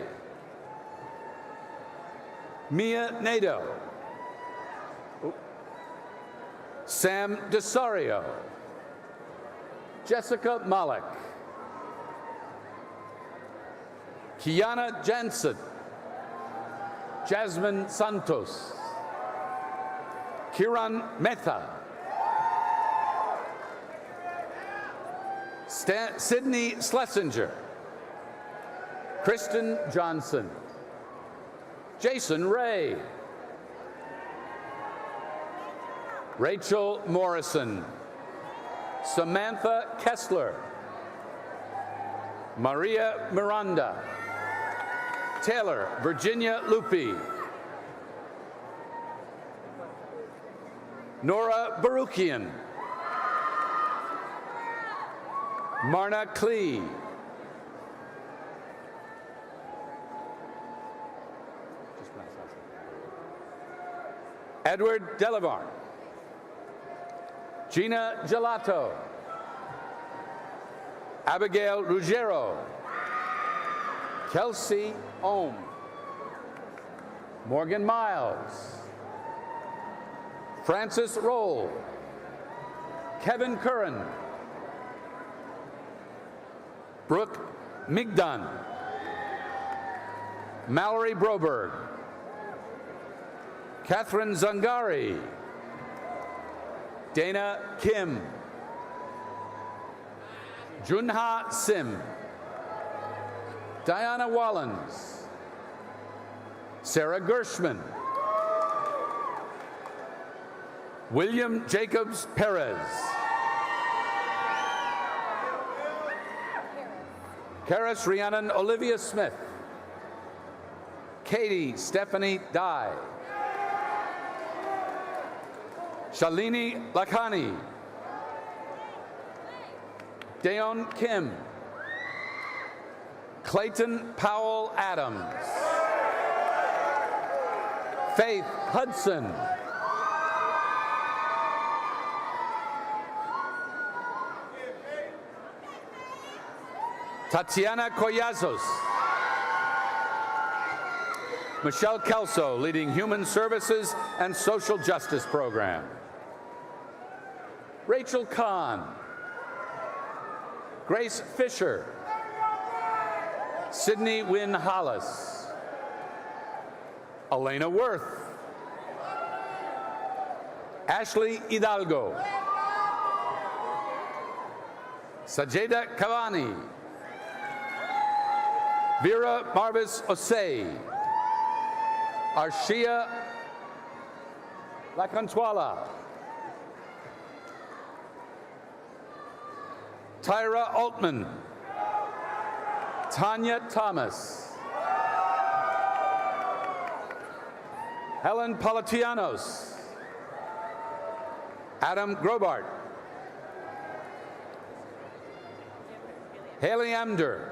Mia Nadeau, Sam DeSario, Jessica Malik, Kiana Jansen, Jasmine Santos, Kiran Mehta, Sydney Schlesinger, Kristen Johnson, Jason Ray, Rachel Morrison, Samantha Kessler, Maria Miranda, Taylor Virginia Lupi, Nora Baruchian, Marna Klee, Edward Delavarne, Gina Gelato, Abigail Ruggiero, Kelsey Ohm, Morgan Miles, Francis Roll, Kevin Curran, Brooke Migdon, Mallory Broberg, Catherine Zangari, Dana Kim, Junha Sim, Diana Wallens, Sarah Gershman, William Jacobs Perez, Karis Rhiannon Olivia Smith, Katie Stephanie Dye, Shalini Lakhani, Dayon Kim, Clayton Powell Adams, Faith Hudson, Tatiana Koyazos, Michelle Kelso, leading Human Services and Social Justice Program, Rachel Kahn, Grace Fisher, Sydney Wynn Hollis, Elena Worth, Ashley Hidalgo, Sajeda Kavani, Vera Marvis Osei, Arshia Lacontuala, Tyra Altman, Tanya Thomas, Helen Palatianos, Adam Grobart, Haley Amder,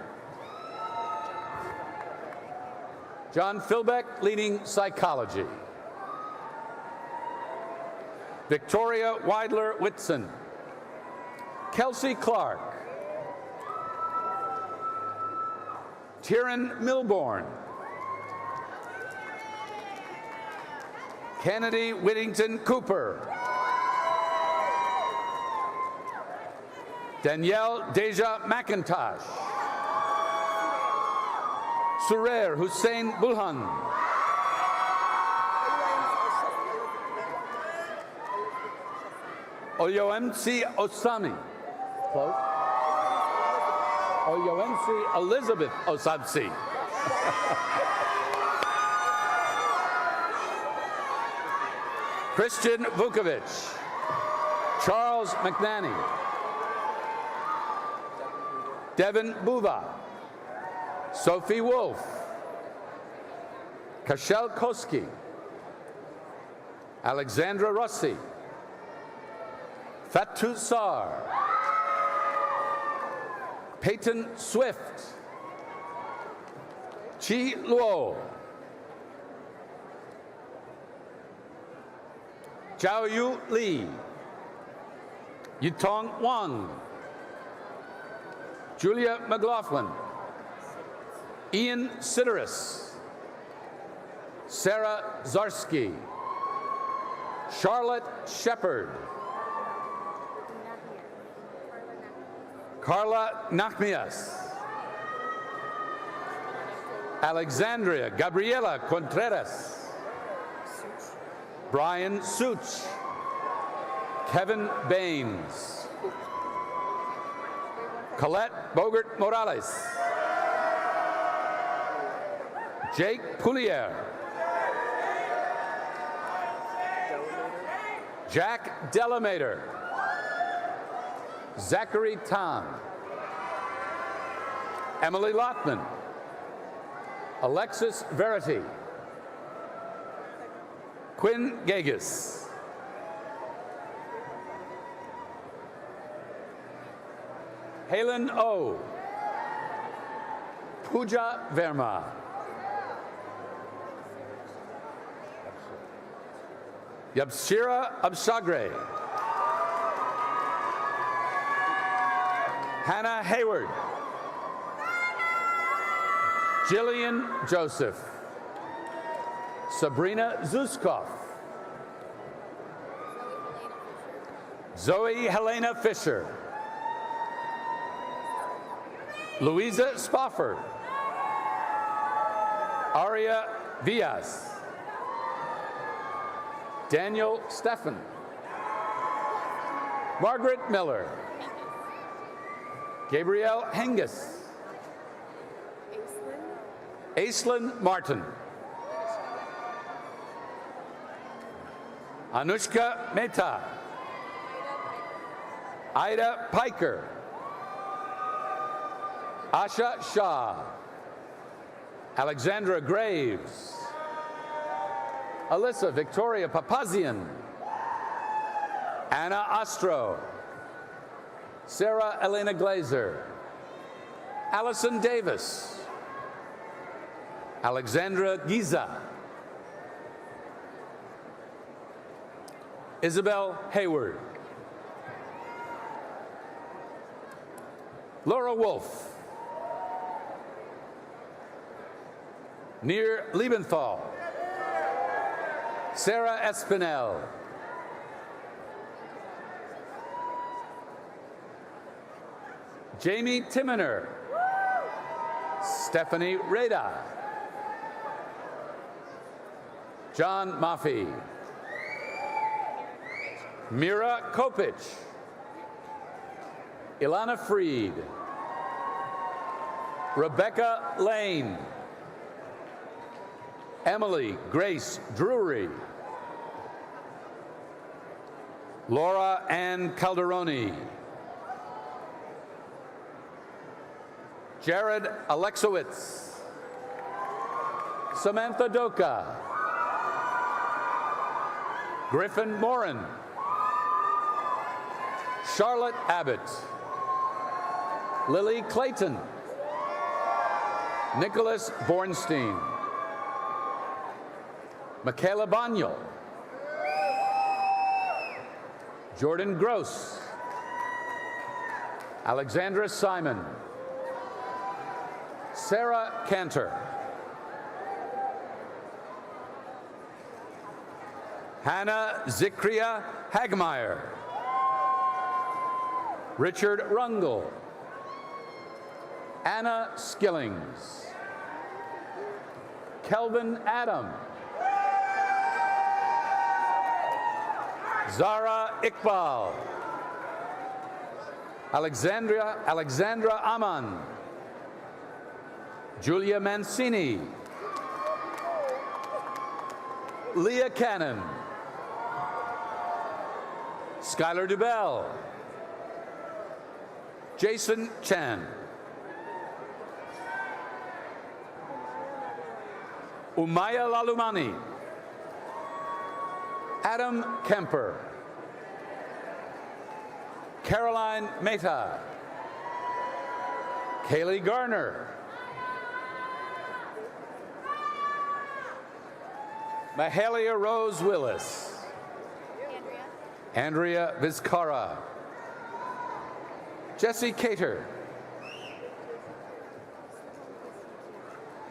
John Philbeck, leading Psychology, Victoria Weidler Whitson, Kelsey Clark, Tieran Milborn, Kennedy Whittington Cooper, Danielle Deja McIntosh, Surer Hussein Bulhan, Oyomc Osami, close. Oyomc Elizabeth Osabsi. Christian Vukovic, Charles McNanny, Devin Buva, Sophie Wolf, Kashel Koski, Alexandra Rossi, Fatou Sar, Peyton Swift, Chi Luo, Zhao Yu Li, Yutong Wang, Julia McLaughlin, Ian Sideris, Sarah Zarsky, Charlotte Shepard, Carla Nachmias, Alexandria Gabriela Contreras, Brian Such, Kevin Baines, Colette Bogart Morales, Jake Poulier, Jack Delamater, Zachary Tan, Emily Lockman, Alexis Verity, Quinn Gagus, Halen O, Pooja Verma, Yabshira Abshagre, Hannah Hayward, Jillian Joseph, Sabrina Zuskoff, Zoe Helena Fisher, Louisa Spofford, Aria Villas, Daniel Steffen, Margaret Miller, Gabrielle Hengis, Aislinn Martin, Anushka Mehta, Ida Piker, Asha Shah, Alexandra Graves, Alyssa Victoria Papazian, Anna Ostro, Sarah Elena Glazer, Allison Davis, Alexandra Giza, Isabel Hayward, Laura Wolf, Nir Liebenthal, Sarah Espinel, Jamie Timmener, Stephanie Reda, John Maffey, Mira Kopich, Ilana Freed, Rebecca Lane, Emily Grace Drury, Laura Ann Calderoni, Jared Alexowitz, Samantha Doka, Griffin Morin, Charlotte Abbott, Lily Clayton, Nicholas Bornstein, Michaela Banyol, Jordan Gross, Alexandra Simon, Sarah Cantor, Hannah Zikria Hagmeyer, Richard Rungel, Anna Skillings, Kelvin Adam, Zara Iqbal, Alexandra Aman, Julia Mancini, Leah Cannon, Skylar Dubell, Jason Chan, Umaya Lalumani, Adam Kemper, Caroline Mehta, Kaylee Garner, Mahalia Rose Willis, Andrea Vizcara, Jesse Cater,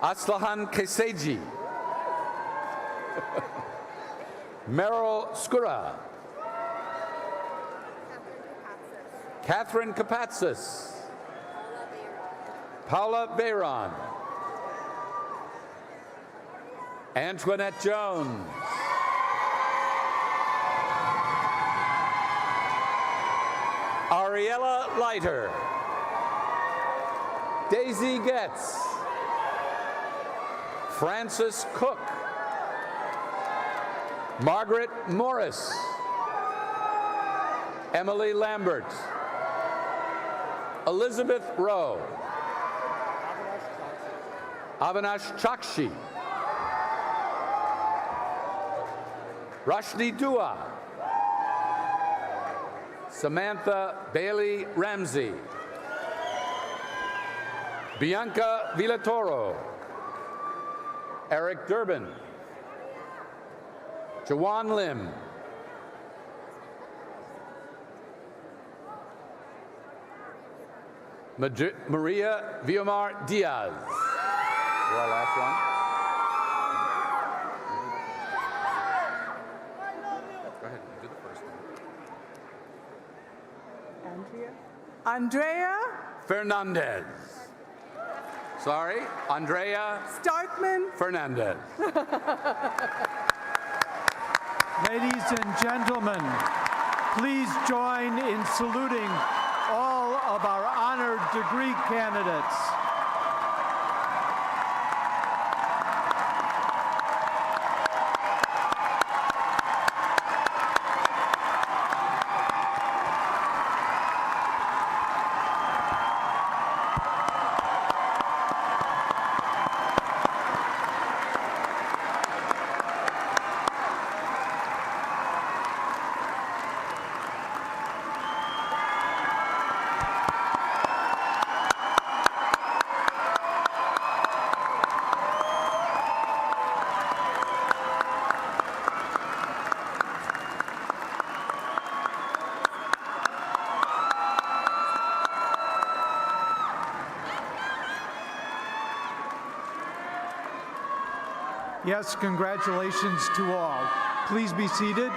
Aslahan Keseji, Meryl Skura, Catherine Kapatsis, Paula Bayron, Antoinette Jones, Ariella Leiter. Daisy Getz. Francis Cook. Margaret Morris. Emily Lambert. Elizabeth Rowe. Avinash Chakshi. Rashni Dua. Samantha Bailey Ramsey. Bianca Villatoro. Eric Durbin. Jawan Lim. Maria Viomar Diaz. Our last one. Go ahead, do the first one. Andrea Fernandez. Sorry, Andrea Starkman. Fernandez. Ladies and gentlemen, please join in saluting all of our honored degree candidates. Yes, congratulations to all. Please be seated.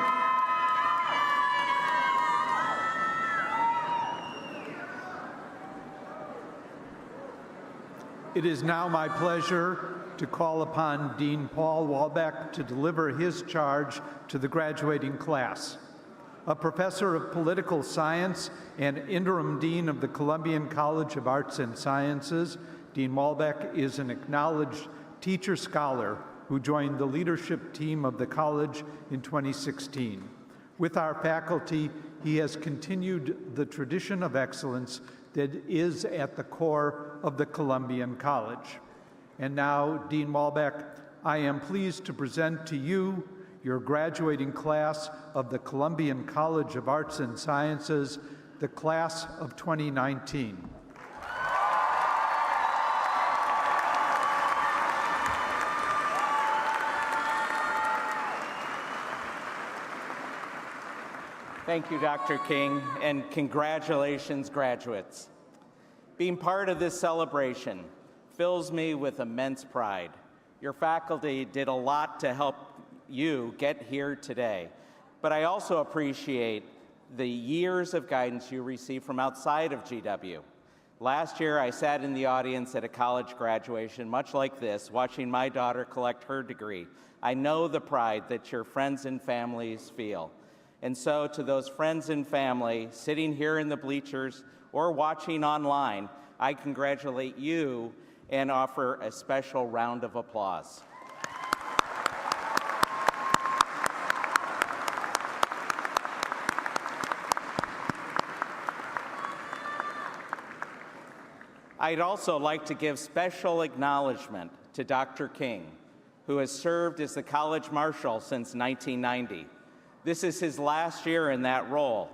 It is now my pleasure to call upon Dean Paul Walbeck to deliver his charge to the graduating class. A professor of political science and interim dean of the Columbian College of Arts and Sciences, Dean Walbeck is an acknowledged teacher-scholar who joined the leadership team of the college in 2016. With our faculty, he has continued the tradition of excellence that is at the core of the Columbian College. And now, Dean Walbeck, I am pleased to present to you your graduating class of the Columbian College of Arts and Sciences, the class of 2019. Thank you, Dr. King, and congratulations, graduates. Being part of this celebration fills me with immense pride. Your faculty did a lot to help you get here today, but I also appreciate the years of guidance you received from outside of GW. Last year, I sat in the audience at a college graduation, much like this, watching my daughter collect her degree. I know the pride that your friends and families feel. And so to those friends and family sitting here in the bleachers or watching online, I congratulate you and offer a special round of applause. I'd also like to give special acknowledgement to Dr. King, who has served as the college marshal since 1990. This is his last year in that role.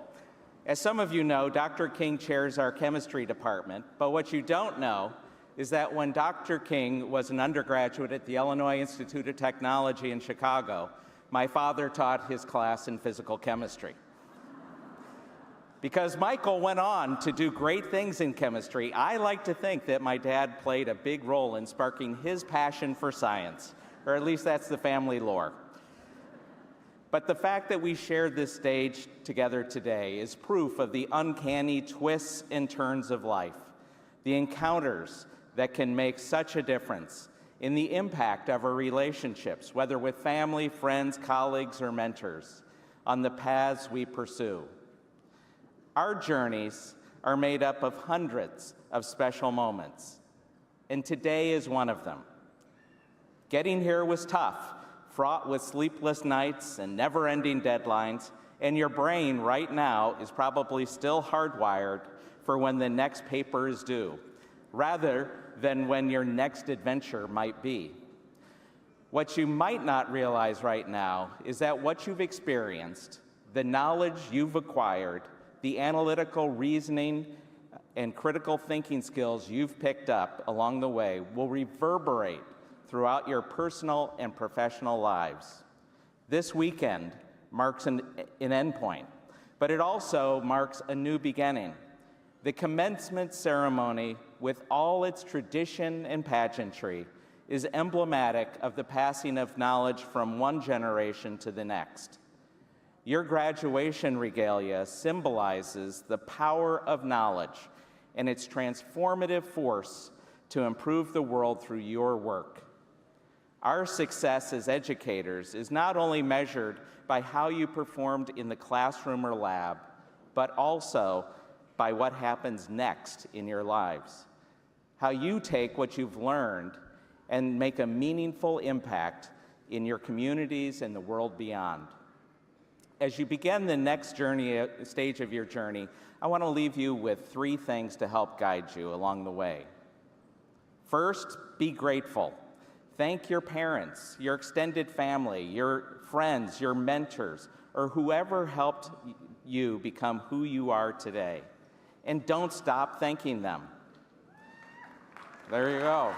As some of you know, Dr. King chairs our chemistry department, but what you don't know is that when Dr. King was an undergraduate at the Illinois Institute of Technology in Chicago, my father taught his class in physical chemistry. Because Michael went on to do great things in chemistry, I like to think that my dad played a big role in sparking his passion for science, or at least that's the family lore. But the fact that we shared this stage together today is proof of the uncanny twists and turns of life, the encounters that can make such a difference in the impact of our relationships, whether with family, friends, colleagues, or mentors, on the paths we pursue. Our journeys are made up of hundreds of special moments, and today is one of them. Getting here was tough, fraught with sleepless nights and never-ending deadlines, and your brain right now is probably still hardwired for when the next paper is due, rather than when your next adventure might be. What you might not realize right now is that what you've experienced, the knowledge you've acquired, the analytical reasoning and critical thinking skills you've picked up along the way will reverberate throughout your personal and professional lives. This weekend marks an endpoint, but it also marks a new beginning. The commencement ceremony, with all its tradition and pageantry, is emblematic of the passing of knowledge from one generation to the next. Your graduation regalia symbolizes the power of knowledge and its transformative force to improve the world through your work. Our success as educators is not only measured by how you performed in the classroom or lab, but also by what happens next in your lives. How you take what you've learned and make a meaningful impact in your communities and the world beyond. As you begin the next stage of your journey, I want to leave you with 3 things to help guide you along the way. First, be grateful. Thank your parents, your extended family, your friends, your mentors, or whoever helped you become who you are today. And don't stop thanking them. There you go.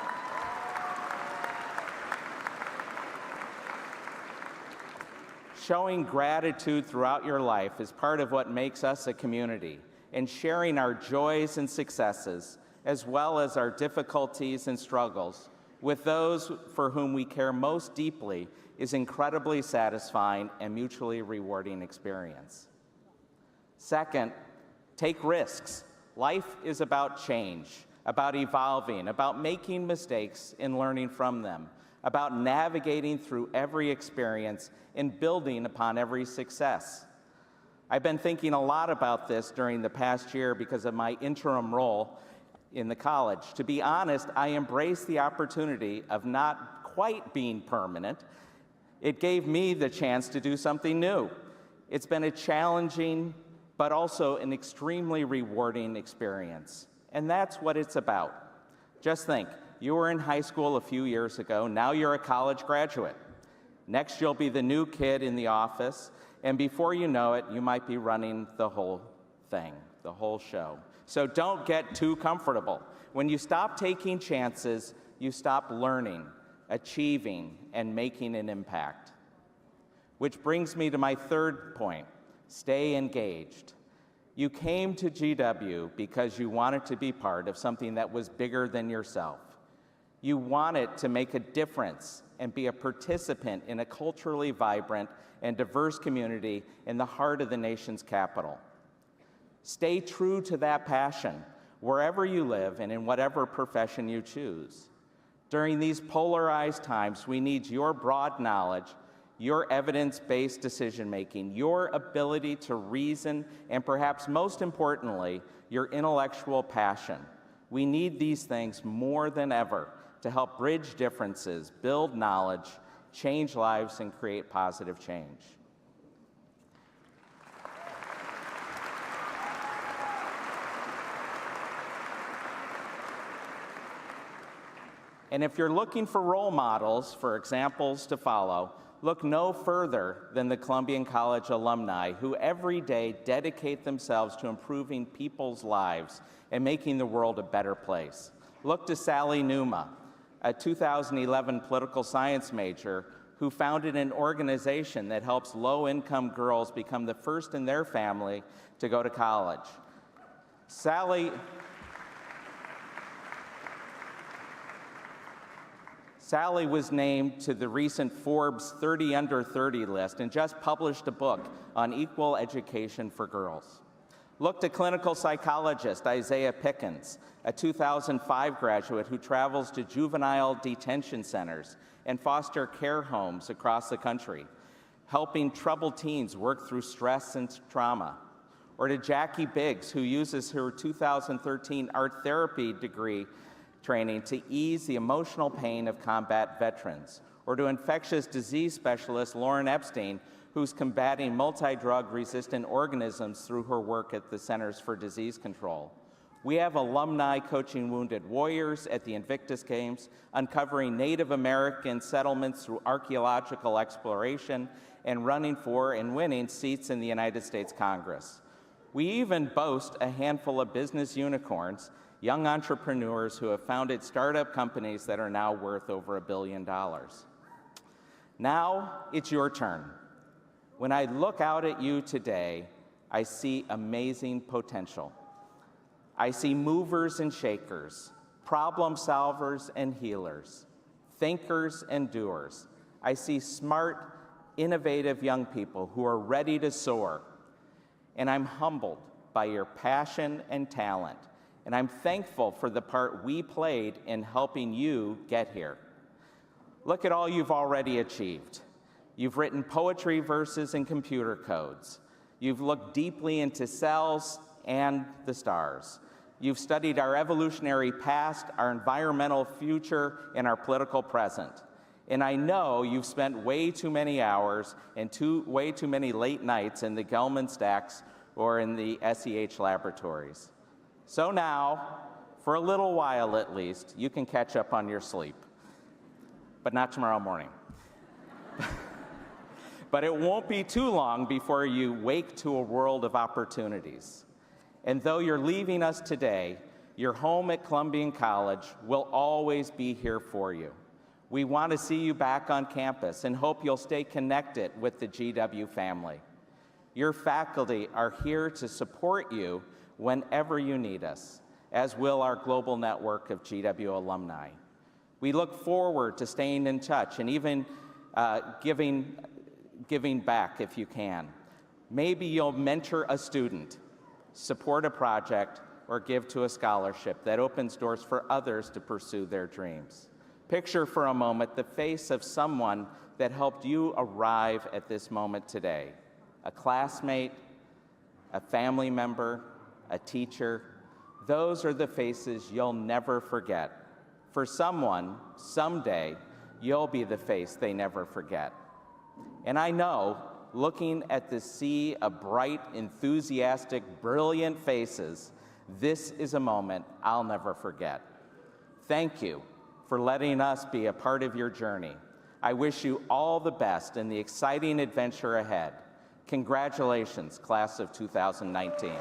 Showing gratitude throughout your life is part of what makes us a community, and sharing our joys and successes, as well as our difficulties and struggles, with those for whom we care most deeply is incredibly satisfying and mutually rewarding experience. Second, take risks. Life is about change, about evolving, about making mistakes and learning from them, about navigating through every experience and building upon every success. I've been thinking a lot about this during the past year because of my interim role in the college. To be honest, I embraced the opportunity of not quite being permanent. It gave me the chance to do something new. It's been a challenging, but also an extremely rewarding experience. And that's what it's about. Just think, you were in high school a few years ago, now you're a college graduate. Next, you'll be the new kid in the office, and before you know it, you might be running the whole thing, the whole show. So don't get too comfortable. When you stop taking chances, you stop learning, achieving, and making an impact. Which brings me to my third point, stay engaged. You came to GW because you wanted to be part of something that was bigger than yourself. You wanted to make a difference and be a participant in a culturally vibrant and diverse community in the heart of the nation's capital. Stay true to that passion wherever you live and in whatever profession you choose. During these polarized times, we need your broad knowledge, your evidence-based decision-making, your ability to reason, and perhaps most importantly, your intellectual passion. We need these things more than ever to help bridge differences, build knowledge, change lives, and create positive change. And if you're looking for role models, for examples to follow, look no further than the Columbian College alumni who every day dedicate themselves to improving people's lives and making the world a better place. Look to Sally Numa, a 2011 political science major who founded an organization that helps low-income girls become the first in their family to go to college. Sally was named to the recent Forbes 30 Under 30 list and just published a book on equal education for girls. Look to clinical psychologist Isaiah Pickens, a 2005 graduate who travels to juvenile detention centers and foster care homes across the country, helping troubled teens work through stress and trauma. or to Jackie Biggs, who uses her 2013 art therapy degree training to ease the emotional pain of combat veterans, or to infectious disease specialist Lauren Epstein, who's combating multi-drug resistant organisms through her work at the Centers for Disease Control. We have alumni coaching wounded warriors at the Invictus Games, uncovering Native American settlements through archaeological exploration, and running for and winning seats in the United States Congress. We even boast a handful of business unicorns, young entrepreneurs who have founded startup companies that are now worth over $1 billion. Now it's your turn. When I look out at you today, I see amazing potential. I see movers and shakers, problem solvers and healers, thinkers and doers. I see smart, innovative young people who are ready to soar. And I'm humbled by your passion and talent. And I'm thankful for the part we played in helping you get here. Look at all you've already achieved. You've written poetry, verses, and computer codes. You've looked deeply into cells and the stars. You've studied our evolutionary past, our environmental future, and our political present. And I know you've spent way too many hours and way too many late nights in the Gelman stacks or in the SEH laboratories. So now, for a little while at least, you can catch up on your sleep. But not tomorrow morning. But it won't be too long before you wake to a world of opportunities. And though you're leaving us today, your home at Columbian College will always be here for you. We want to see you back on campus and hope you'll stay connected with the GW family. Your faculty are here to support you whenever you need us, as will our global network of GW alumni. We look forward to staying in touch and even giving back if you can. Maybe you'll mentor a student, support a project, or give to a scholarship that opens doors for others to pursue their dreams. Picture for a moment the face of someone that helped you arrive at this moment today. A classmate, a family member, a teacher. Those are the faces you'll never forget. For someone, someday, you'll be the face they never forget. And I know, looking at the sea of bright, enthusiastic, brilliant faces, this is a moment I'll never forget. Thank you for letting us be a part of your journey. I wish you all the best in the exciting adventure ahead. Congratulations, class of 2019.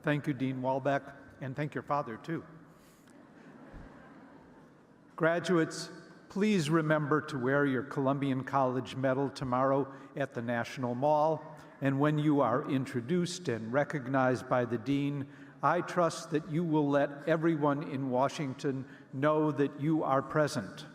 Thank you, Dean Walbeck, and thank your father, too. Graduates, please remember to wear your Columbian College medal tomorrow at the National Mall, and when you are introduced and recognized by the Dean, I trust that you will let everyone in Washington know that you are present.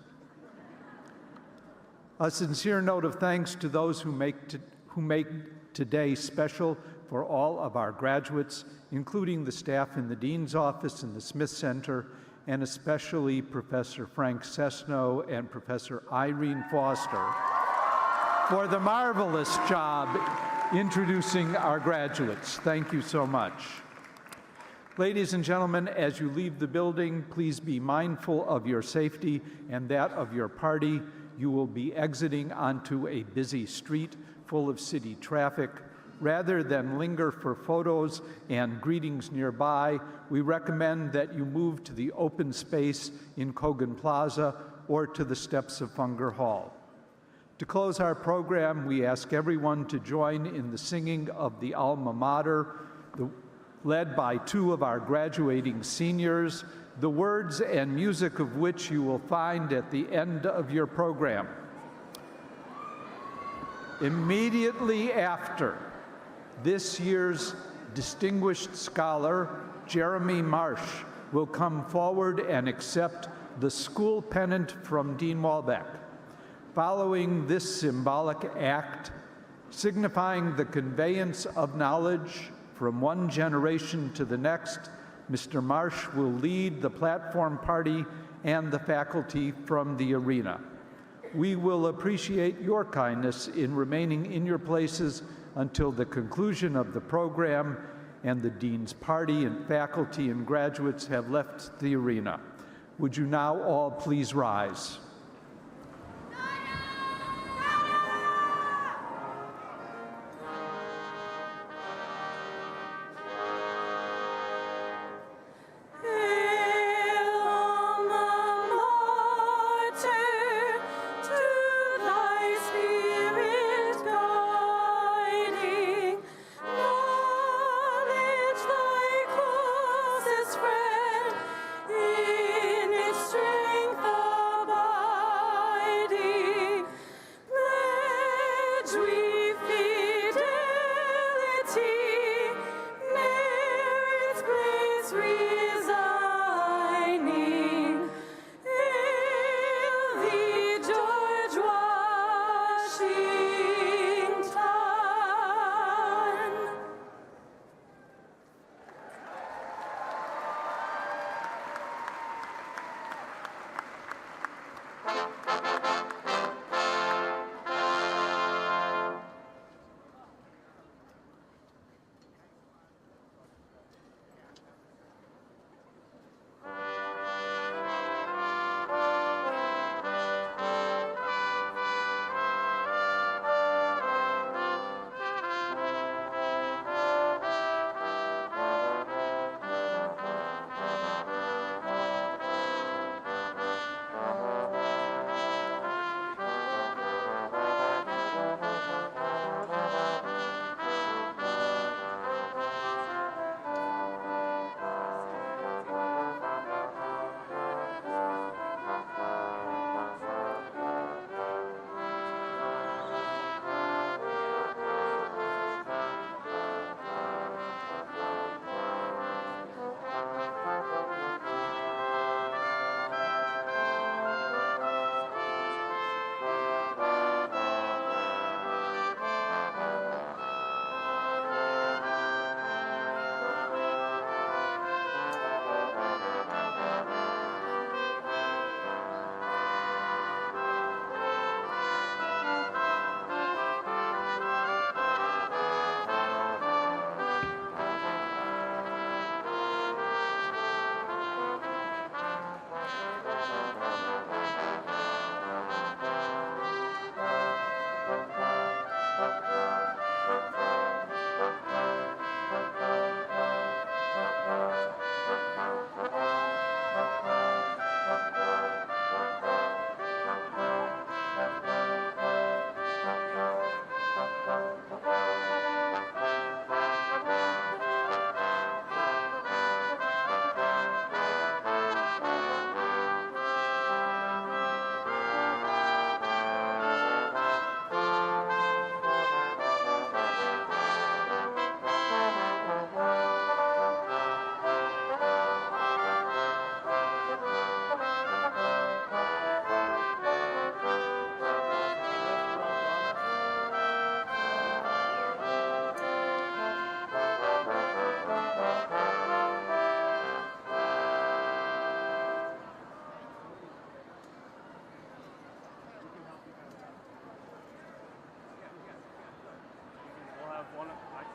A sincere note of thanks to those who make today special for all of our graduates, including the staff in the Dean's office and the Smith Center, and especially Professor Frank Sesno and Professor Irene Foster for the marvelous job introducing our graduates. Thank you so much. Ladies and gentlemen, as you leave the building, please be mindful of your safety and that of your party. You will be exiting onto a busy street full of city traffic. Rather than linger for photos and greetings nearby, we recommend that you move to the open space in Kogan Plaza or to the steps of Funger Hall. To close our program, we ask everyone to join in the singing of the Alma Mater, led by two of our graduating seniors, the words and music of which you will find at the end of your program. Immediately after, this year's distinguished scholar, Jeremy Marsch, will come forward and accept the school pennant from Dean Walbeck. Following this symbolic act, Signifying the conveyance of knowledge from one generation to the next, Mr. Marsch will lead the platform party and the faculty from the arena. We will appreciate your kindness in remaining in your places until the conclusion of the program and the dean's party and faculty and graduates have left the arena. Would you now all please rise?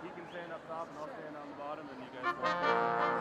He can stand up top and I'll stand on the bottom and you guys